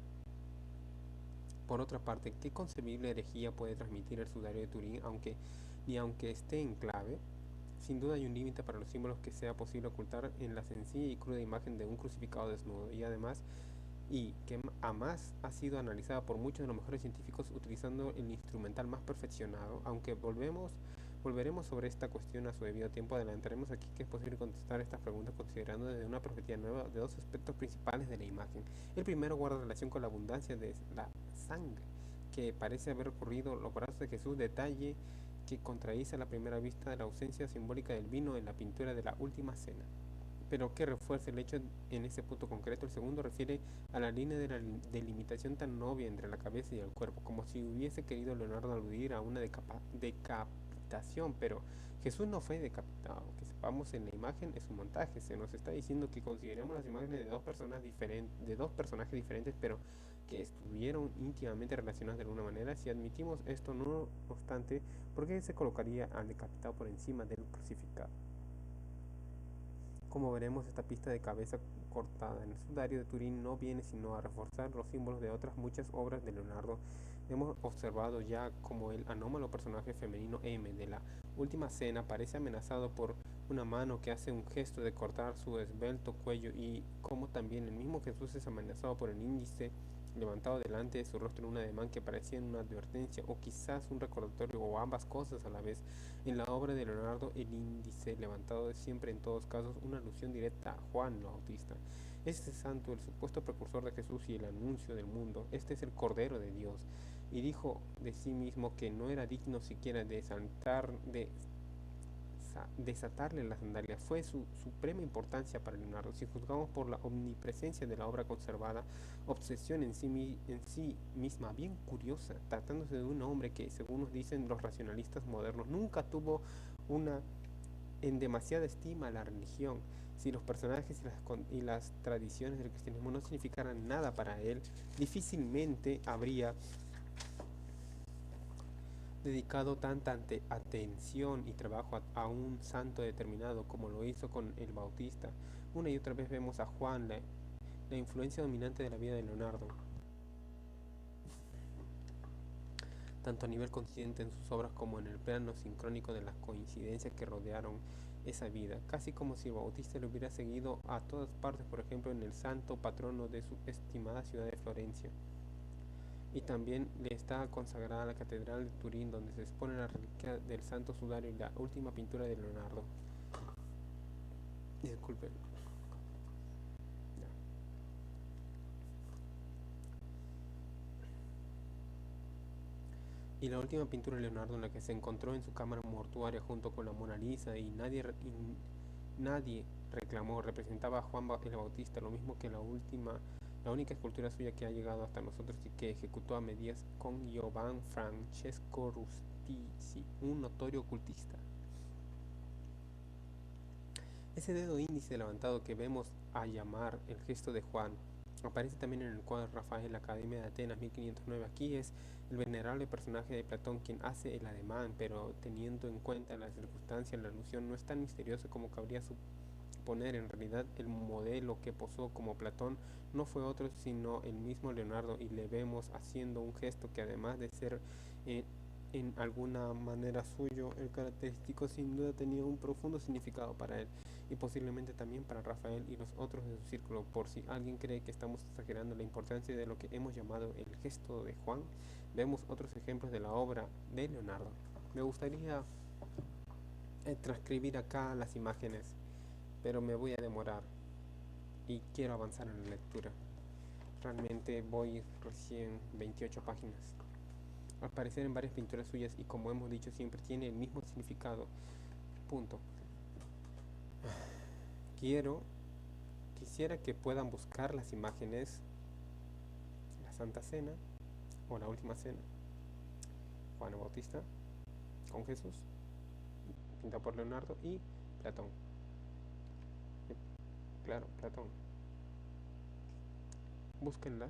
Por otra parte, ¿qué concebible herejía puede transmitir el sudario de Turín, aunque esté en clave? Sin duda hay un límite para los símbolos que sea posible ocultar en la sencilla y cruda imagen de un crucificado desnudo, y que además ha sido analizada por muchos de los mejores científicos utilizando el instrumental más perfeccionado. Aunque Volveremos sobre esta cuestión a su debido tiempo. Adelantaremos aquí que es posible contestar estas preguntas considerando desde una perspectiva nueva de dos aspectos principales de la imagen. El primero guarda relación con la abundancia de la sangre, que parece haber ocurrido los brazos de Jesús, detalle que contradice a la primera vista de la ausencia simbólica del vino en la pintura de la última cena, pero que refuerza el hecho en ese punto concreto. El segundo refiere a la línea de la delimitación tan obvia entre la cabeza y el cuerpo, como si hubiese querido Leonardo aludir a una decapitación, pero Jesús no fue decapitado. Que sepamos, en la imagen es un montaje. Se nos está diciendo que consideremos las imágenes de dos personas diferentes, de dos personajes diferentes, pero que estuvieron íntimamente relacionadas de alguna manera. Si admitimos esto, no obstante, ¿por qué se colocaría al decapitado por encima del crucificado? Como veremos, esta pista de cabeza cortada en el sudario de Turín no viene sino a reforzar los símbolos de otras muchas obras de Leonardo. Hemos observado ya como el anómalo personaje femenino M de la última cena parece amenazado por una mano que hace un gesto de cortar su esbelto cuello, y como también el mismo Jesús es amenazado por el índice levantado delante de su rostro en un ademán que parecía una advertencia o quizás un recordatorio, o ambas cosas a la vez. En la obra de Leonardo, el índice levantado es siempre en todos casos una alusión directa a Juan el Bautista. Este santo, el supuesto precursor de Jesús y el anuncio del mundo, este es el Cordero de Dios, y dijo de sí mismo que no era digno siquiera de desatarle las sandalias. Fue su suprema importancia para Leonardo. Si juzgamos por la omnipresencia de la obra conservada, obsesión en sí misma bien curiosa, tratándose de un hombre que, según nos dicen los racionalistas modernos, nunca tuvo una en demasiada estima la religión. Si los personajes y las tradiciones del cristianismo no significaran nada para él, difícilmente habría dedicado tanta atención y trabajo a un santo determinado como lo hizo con el Bautista. Una y otra vez vemos a Juan, la influencia dominante de la vida de Leonardo, tanto a nivel consciente en sus obras como en el plano sincrónico de las coincidencias que rodearon esa vida, casi como si el Bautista lo hubiera seguido a todas partes, por ejemplo en el santo patrono de su estimada ciudad de Florencia. Y también le está consagrada la Catedral de Turín, donde se expone la reliquia del Santo Sudario y la última pintura de Leonardo. Disculpen. Y la última pintura de Leonardo, en la que se encontró en su cámara mortuaria junto con la Mona Lisa, y nadie reclamó, representaba a Juan el Bautista, lo mismo que la única escultura suya que ha llegado hasta nosotros y que ejecutó a medias con Giovan Francesco Rustici, un notorio ocultista. Ese dedo índice levantado que vemos a llamar el gesto de Juan aparece también en el cuadro Rafael, la Academia de Atenas, 1509. Aquí es el venerable personaje de Platón quien hace el ademán, pero teniendo en cuenta las circunstancias, la alusión no es tan misteriosa como cabría suponer. En realidad, el modelo que posó como Platón no fue otro sino el mismo Leonardo, y le vemos haciendo un gesto que, además de ser en alguna manera suyo, el característico, sin duda tenía un profundo significado para él y posiblemente también para Rafael y los otros de su círculo. Por si alguien cree que estamos exagerando la importancia de lo que hemos llamado el gesto de Juan, vemos otros ejemplos de la obra de Leonardo. Me gustaría transcribir acá las imágenes, pero me voy a demorar y quiero avanzar en la lectura. Realmente voy recién 28 páginas. Al parecer en varias pinturas suyas, y como hemos dicho siempre, tiene el mismo significado. Punto. Quisiera que puedan buscar las imágenes, la Santa Cena o la Última Cena, Juan el Bautista con Jesús, pintado por Leonardo, y Platón. Claro, Platón. Búsquenlas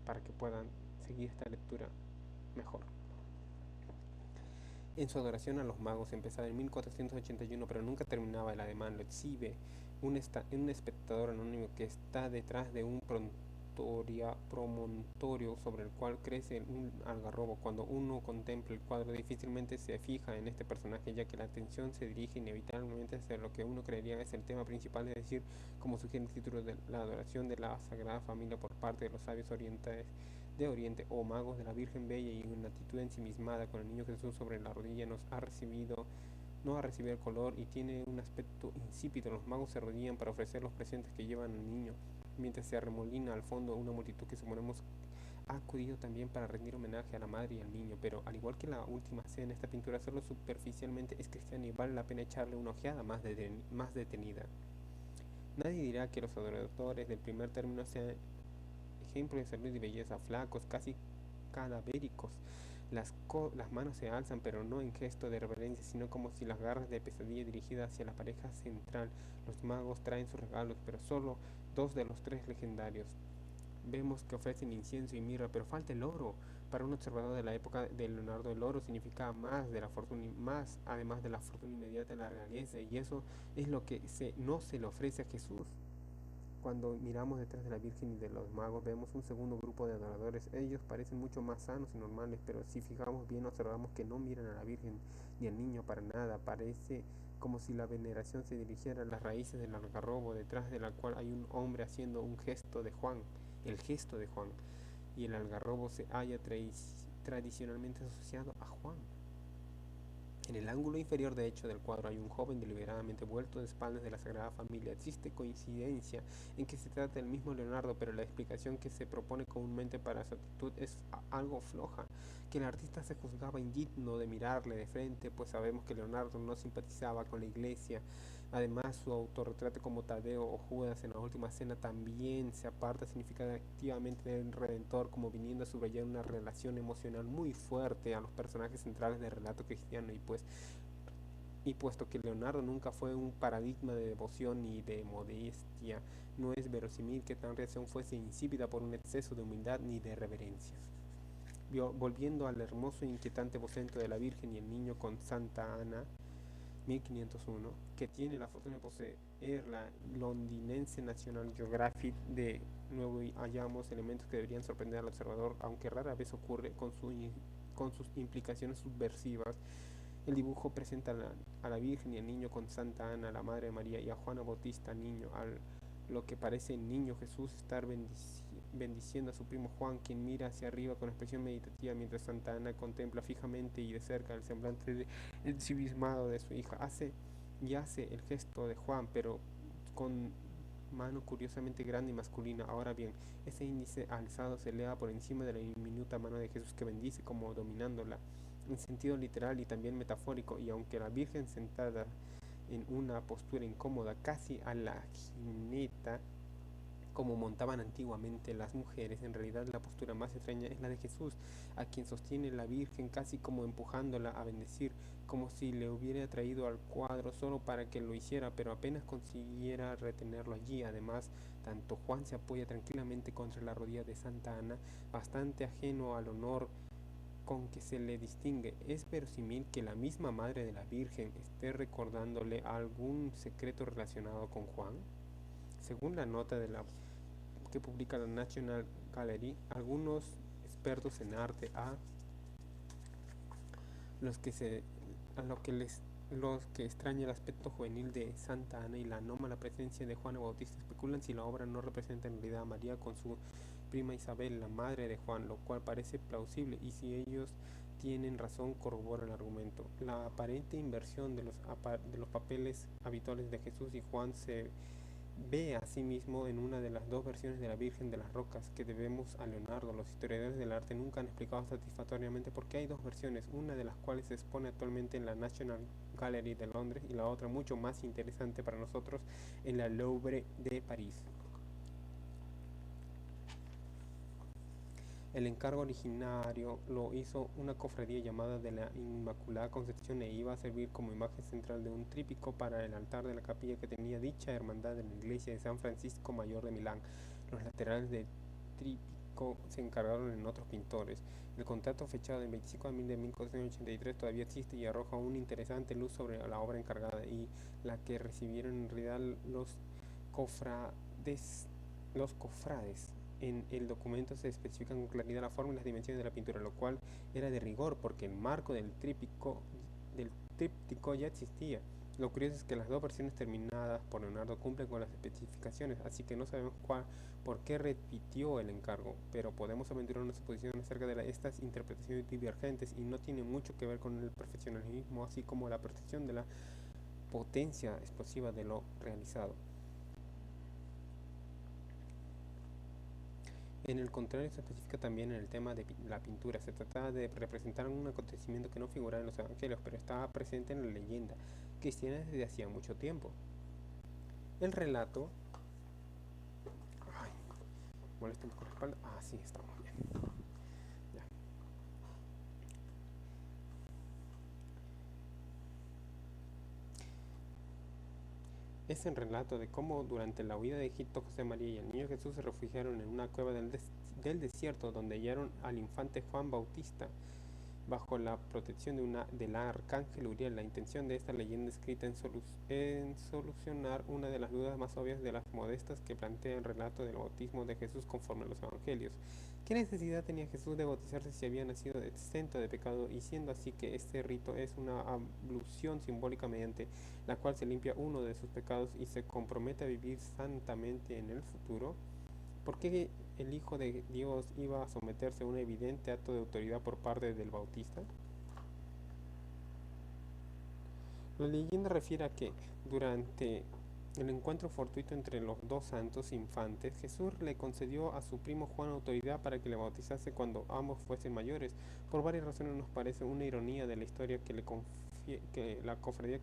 para que puedan seguir esta lectura mejor. En su adoración a los magos, empezaba en 1481, pero nunca terminaba el ademán. Lo exhibe un espectador anónimo que está detrás de un promontorio sobre el cual crece un algarrobo. Cuando uno contempla el cuadro, difícilmente se fija en este personaje, ya que la atención se dirige inevitablemente hacia lo que uno creería es el tema principal, es decir, como sugiere el título, de la adoración de la Sagrada Familia por parte de los sabios orientales de Oriente o magos de la Virgen Bella y una actitud ensimismada con el niño Jesús sobre la rodilla no ha recibido el color y tiene un aspecto insípido. Los magos se arrodillan para ofrecer los presentes que llevan al niño, mientras se arremolina al fondo una multitud que suponemos ha acudido también para rendir homenaje a la madre y al niño, pero al igual que la última cena, esta pintura solo superficialmente es cristiana y vale la pena echarle una ojeada más detenida. Nadie dirá que los adoradores del primer término sean ejemplos de salud y belleza, flacos, casi cadavéricos. Las manos se alzan, pero no en gesto de reverencia, sino como si las garras de pesadilla dirigidas hacia la pareja central. Los magos traen sus regalos, pero solo dos de los tres legendarios. Vemos que ofrecen incienso y mirra, pero falta el oro. Para un observador de la época de Leonardo, el oro significaba más de la fortuna y más, además de la fortuna inmediata, de la realeza, y eso es lo que no se le ofrece a Jesús. Cuando miramos detrás de la Virgen y de los magos, vemos un segundo grupo de adoradores. Ellos parecen mucho más sanos y normales, pero si fijamos bien, observamos que no miran a la Virgen ni al niño para nada. Parece como si la veneración se dirigiera a las raíces del algarrobo, detrás de la cual hay un hombre haciendo un gesto de Juan, el gesto de Juan, y el algarrobo se halla tradicionalmente asociado a Juan. En el ángulo inferior derecho del cuadro hay un joven deliberadamente vuelto de espaldas de la Sagrada Familia. Existe coincidencia en que se trata del mismo Leonardo, pero la explicación que se propone comúnmente para su actitud es algo floja, que el artista se juzgaba indigno de mirarle de frente, pues sabemos que Leonardo no simpatizaba con la iglesia. Además, su autorretrato como Tadeo o Judas en la última cena también se aparta significativamente del Redentor, como viniendo a subrayar una relación emocional muy fuerte a los personajes centrales del relato cristiano, y puesto que Leonardo nunca fue un paradigma de devoción ni de modestia, no es verosímil que tal reacción fuese insípida por un exceso de humildad ni de reverencia. Volviendo al hermoso e inquietante bocento de la Virgen y el Niño con Santa Ana, 1501, que tiene la fortuna de poseer la londinense National Geographic. De nuevo hallamos elementos que deberían sorprender al observador, aunque rara vez ocurre con sus implicaciones subversivas. El dibujo presenta a la Virgen y al Niño con Santa Ana, la Madre de María, y a Juana Bautista, niño, lo que parece el niño Jesús estar bendiciendo a su primo Juan, quien mira hacia arriba con expresión meditativa, mientras Santa Ana contempla fijamente y de cerca el semblante ensimismado de su hija. Hace el gesto de Juan, pero con mano curiosamente grande y masculina. Ahora bien, ese índice alzado se eleva por encima de la diminuta mano de Jesús, que bendice como dominándola en sentido literal y también metafórico, y aunque la Virgen sentada en una postura incómoda, casi a la jineta, como montaban antiguamente las mujeres, en realidad la postura más extraña es la de Jesús, a quien sostiene la Virgen casi como empujándola a bendecir, como si le hubiera traído al cuadro solo para que lo hiciera, pero apenas consiguiera retenerlo allí. Además, tanto Juan se apoya tranquilamente contra la rodilla de Santa Ana, bastante ajeno al honor con que se le distingue. Es verosímil que la misma Madre de la Virgen esté recordándole algún secreto relacionado con Juan. Según la nota que publica la National Gallery, algunos expertos en arte los que se, a lo que les los que extraña el aspecto juvenil de Santa Ana y la anómala presencia de Juana Bautista especulan si la obra no representa en realidad a María con su prima Isabel, la madre de Juan, lo cual parece plausible, y si ellos tienen razón corrobora el argumento. La aparente inversión de los papeles habituales de Jesús y Juan se ve a sí mismo en una de las dos versiones de la Virgen de las Rocas que debemos a Leonardo. Los historiadores del arte nunca han explicado satisfactoriamente por qué hay dos versiones, una de las cuales se expone actualmente en la National Gallery de Londres y la otra, mucho más interesante para nosotros, en la Louvre de París. El encargo originario lo hizo una cofradía llamada de la Inmaculada Concepción e iba a servir como imagen central de un tríptico para el altar de la capilla que tenía dicha hermandad en la iglesia de San Francisco Mayor de Milán. Los laterales del tríptico se encargaron en otros pintores. El contrato fechado del 25 de abril de 1483 todavía existe y arroja una interesante luz sobre la obra encargada y la que recibieron en realidad los cofrades. En el documento se especifican con claridad la forma y las dimensiones de la pintura, lo cual era de rigor porque el marco del tríptico ya existía. Lo curioso es que las dos versiones terminadas por Leonardo cumplen con las especificaciones, así que no sabemos por qué repitió el encargo, pero podemos aventurar una suposición acerca de estas interpretaciones divergentes y no tiene mucho que ver con el perfeccionismo, así como la percepción de la potencia explosiva de lo realizado. En el contrario, se especifica también en el tema de la pintura. Se trataba de representar un acontecimiento que no figuraba en los evangelios, pero estaba presente en la leyenda cristiana desde hacía mucho tiempo. El relato... Ay, molesta un poco la espalda. Ah, sí, estamos bien. Ya. Es el relato de cómo durante la huida de Egipto José María y el niño Jesús se refugiaron en una cueva del desierto donde hallaron al infante Juan Bautista bajo la protección del arcángel Uriel. La intención de esta leyenda escrita en solucionar una de las dudas más obvias de las modestas que plantea el relato del bautismo de Jesús conforme a los evangelios. ¿Qué necesidad tenía Jesús de bautizarse si había nacido exento de pecado, y siendo así que este rito es una ablución simbólica mediante la cual se limpia uno de sus pecados y se compromete a vivir santamente en el futuro? ¿Por qué el Hijo de Dios iba a someterse a un evidente acto de autoridad por parte del Bautista? La leyenda refiere a que, durante el encuentro fortuito entre los dos santos infantes, Jesús le concedió a su primo Juan autoridad para que le bautizase cuando ambos fuesen mayores. Por varias razones nos parece una ironía de la historia que la cofradía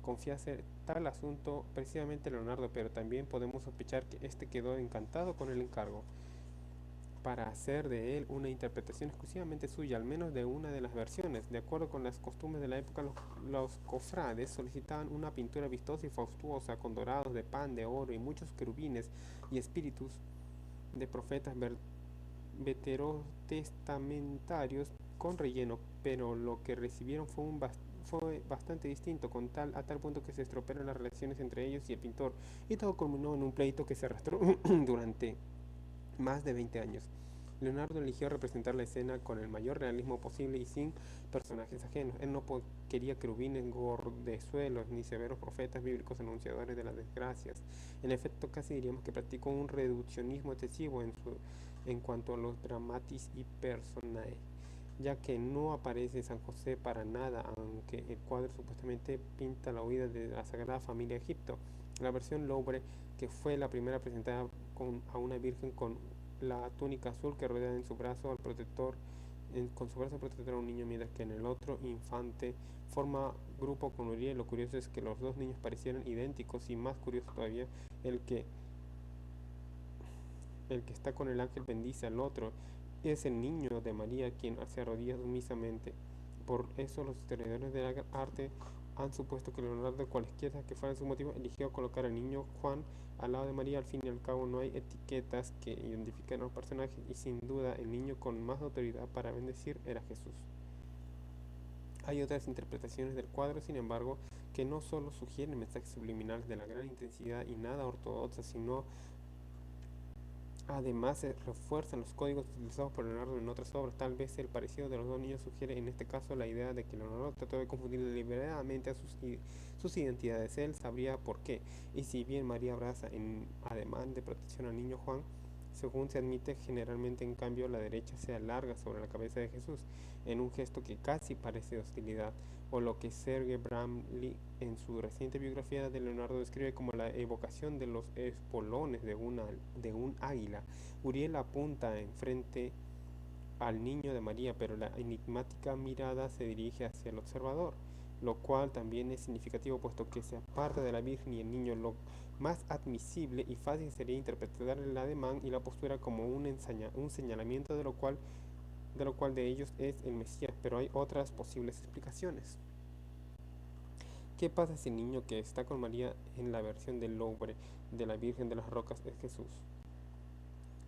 confiase tal asunto precisamente a Leonardo, pero también podemos sospechar que este quedó encantado con el encargo para hacer de él una interpretación exclusivamente suya, al menos de una de las versiones. De acuerdo con las costumbres de la época, los cofrades solicitaban una pintura vistosa y fastuosa con dorados de pan, de oro y muchos querubines y espíritus de profetas veterotestamentarios con relleno, pero lo que recibieron fue bastante distinto, a tal punto que se estropearon las relaciones entre ellos y el pintor, y todo culminó en un pleito que se arrastró durante más de 20 años. Leonardo eligió representar la escena con el mayor realismo posible y sin personajes ajenos. Él no quería querubines gordezuelos ni severos profetas bíblicos anunciadores de las desgracias. En efecto, casi diríamos que practicó un reduccionismo excesivo en cuanto a los dramatis y personae, ya que no aparece San José para nada, aunque el cuadro supuestamente pinta la huida de la Sagrada Familia a Egipto. La versión Louvre, que fue la primera presentada a una virgen con la túnica azul que rodea en su brazo al protector, con su brazo protector a un niño, mientras que en el otro infante forma grupo con Uriel. Lo curioso es que los dos niños parecieran idénticos, y más curioso todavía, el que, el que está con el ángel bendice al otro. Es el niño de María quien se arrodilla sumisamente. Por eso los historiadores del arte han supuesto que Leonardo, cualquiera que fuera su motivo, eligió colocar al niño Juan al lado de María. Al fin y al cabo no hay etiquetas que identifiquen a los personajes, y sin duda el niño con más autoridad para bendecir era Jesús. Hay otras interpretaciones del cuadro, sin embargo, que no solo sugieren mensajes subliminales de la gran intensidad y nada ortodoxa, sino además se refuerzan los códigos utilizados por Leonardo en otras obras. Tal vez el parecido de los dos niños sugiere en este caso la idea de que Leonardo trató de confundir deliberadamente a sus identidades. Él sabría por qué, y si bien María abraza en ademán de protección al niño Juan, según se admite, generalmente en cambio la derecha se alarga sobre la cabeza de Jesús, en un gesto que casi parece hostilidad, o lo que Serge Bramley en su reciente biografía de Leonardo describe como la evocación de los espolones de un águila. Uriel apunta enfrente al niño de María, pero la enigmática mirada se dirige hacia el observador, lo cual también es significativo, puesto que se aparta de la Virgen y el niño. Lo más admisible y fácil sería interpretar el ademán y la postura como un señalamiento de lo cual de ellos es el Mesías, pero hay otras posibles explicaciones. ¿Qué pasa si el niño que está con María en la versión del Louvre de la Virgen de las Rocas es Jesús,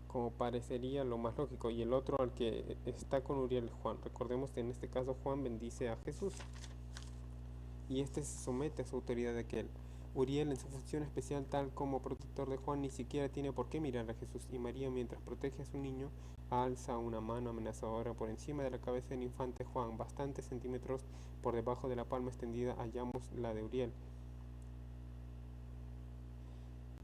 como parecería lo más lógico, y el otro al que está con Uriel Juan? Recordemos que en este caso Juan bendice a Jesús y este se somete a su autoridad de aquel. Uriel, en su función especial tal como protector de Juan, ni siquiera tiene por qué mirar a Jesús, y María, mientras protege a su niño, alza una mano amenazadora por encima de la cabeza del infante Juan. Bastantes centímetros por debajo de la palma extendida hallamos la de Uriel.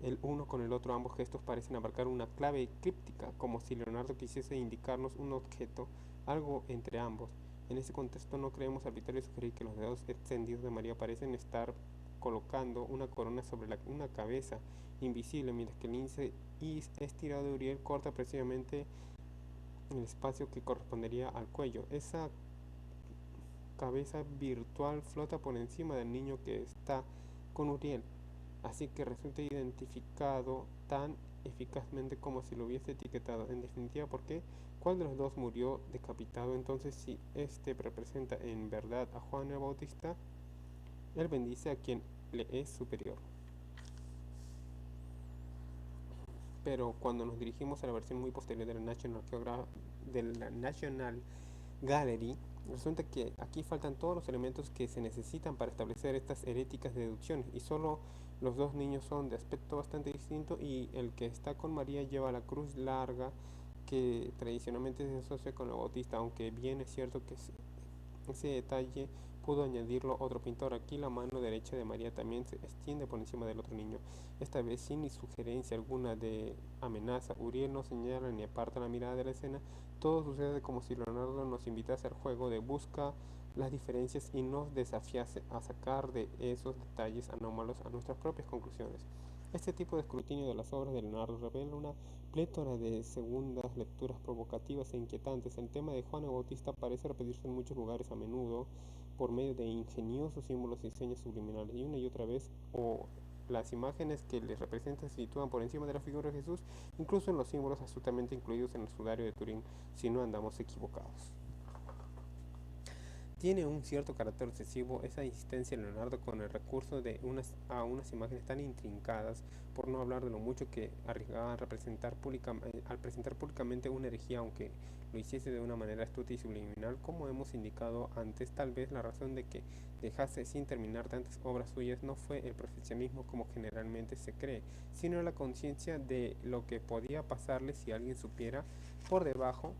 El uno con el otro, ambos gestos parecen abarcar una clave críptica, como si Leonardo quisiese indicarnos un objeto, algo entre ambos. En ese contexto no creemos arbitrario sugerir que los dedos extendidos de María parecen estar colocando una corona sobre una cabeza invisible, mientras que el índice estirado de Uriel corta precisamente el espacio que correspondería al cuello. Esa cabeza virtual flota por encima del niño que está con Uriel, así que resulta identificado tan eficazmente como si lo hubiese etiquetado. En definitiva, ¿por qué? ¿Cuál de los dos murió decapitado? Entonces, si este representa en verdad a Juan el Bautista, él bendice a quien le es superior. Pero cuando nos dirigimos a la versión muy posterior de la National Gallery, resulta que aquí faltan todos los elementos que se necesitan para establecer estas heréticas deducciones, y solo los dos niños son de aspecto bastante distinto, y el que está con María lleva la cruz larga que tradicionalmente se asocia con el Bautista, aunque bien es cierto que ese detalle pudo añadirlo otro pintor. Aquí la mano derecha de María también se extiende por encima del otro niño, esta vez sin sugerencia alguna de amenaza. Uriel no señala ni aparta la mirada de la escena. Todo sucede como si Leonardo nos invitase al juego de busca las diferencias y nos desafiase a sacar de esos detalles anómalos a nuestras propias conclusiones. Este tipo de escrutinio de las obras de Leonardo revela una plétora de segundas lecturas provocativas e inquietantes. El tema de Juan el Bautista parece repetirse en muchos lugares, a menudo por medio de ingeniosos símbolos y señas subliminales, y una y otra vez, o las imágenes que les representan se sitúan por encima de la figura de Jesús, incluso en los símbolos absolutamente incluidos en el sudario de Turín, si no andamos equivocados. Tiene un cierto carácter obsesivo esa insistencia de Leonardo con el recurso de unas imágenes tan intrincadas, por no hablar de lo mucho que arriesgaba al presentar públicamente una herejía, aunque lo hiciese de una manera astuta y subliminal, como hemos indicado antes. Tal vez la razón de que dejase sin terminar tantas obras suyas no fue el perfeccionismo como generalmente se cree, sino la conciencia de lo que podía pasarle si alguien supiera por debajo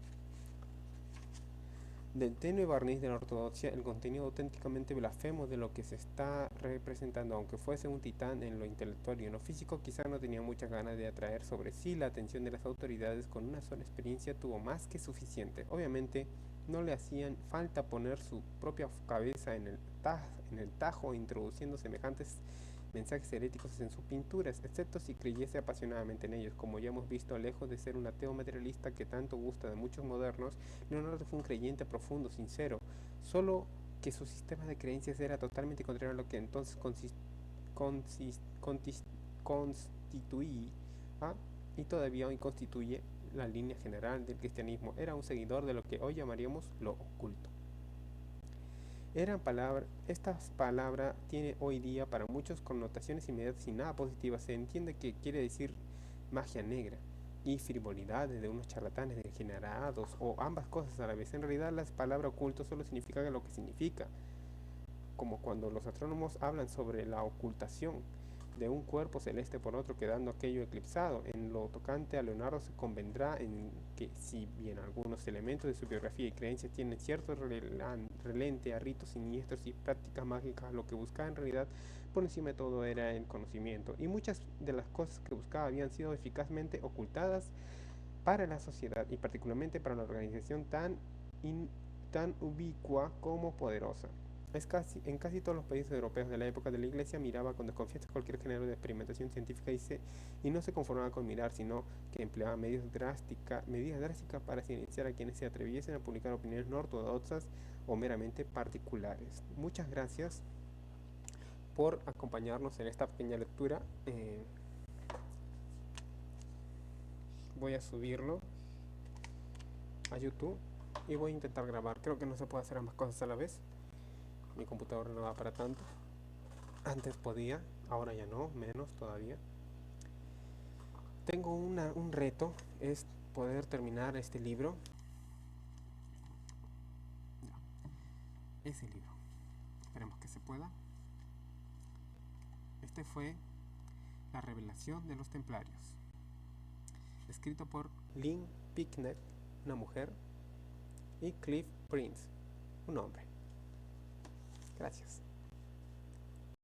del tenue barniz de la ortodoxia el contenido auténticamente blasfemo de lo que se está representando. Aunque fuese un titán en lo intelectual y en lo físico, quizá no tenía muchas ganas de atraer sobre sí la atención de las autoridades. Con una sola experiencia tuvo más que suficiente. Obviamente no le hacían falta poner su propia cabeza en el tajo, introduciendo semejantes mensajes heréticos en sus pinturas, excepto si creyese apasionadamente en ellos. Como ya hemos visto, lejos de ser un ateo materialista que tanto gusta de muchos modernos, Leonardo fue un creyente profundo, sincero, solo que su sistema de creencias era totalmente contrario a lo que entonces constituía, y todavía hoy constituye, la línea general del cristianismo. Era un seguidor de lo que hoy llamaríamos lo oculto. Esta palabra tiene hoy día para muchos connotaciones inmediatas y nada positivas. Se entiende que quiere decir magia negra y frivolidades de unos charlatanes degenerados, o ambas cosas a la vez. En realidad, la palabra oculto solo significa lo que significa, como cuando los astrónomos hablan sobre la ocultación de un cuerpo celeste por otro, quedando aquello eclipsado. En lo tocante a Leonardo, se convendrá en que, si bien algunos elementos de su biografía y creencias tienen cierto relente a ritos siniestros y prácticas mágicas, lo que buscaba en realidad por encima de todo era el conocimiento, y muchas de las cosas que buscaba habían sido eficazmente ocultadas para la sociedad, y particularmente para una organización tan ubicua como poderosa. En casi todos los países europeos de la época de la Iglesia miraba con desconfianza cualquier género de experimentación científica, y no se conformaba con mirar, sino que empleaba medidas drásticas para silenciar a quienes se atreviesen a publicar opiniones no ortodoxas o meramente particulares. Muchas gracias por acompañarnos en esta pequeña lectura. Voy a subirlo a YouTube y voy a intentar grabar. Creo que no se puede hacer ambas cosas a la vez. Mi computadora no da para tanto. Antes podía, ahora ya no, menos todavía. Tengo un reto, es poder terminar este libro. Ese libro. Esperemos que se pueda. Este fue La revelación de los templarios, escrito por Lynn Picknett una mujer, y Cliff Prince, un hombre. Gracias.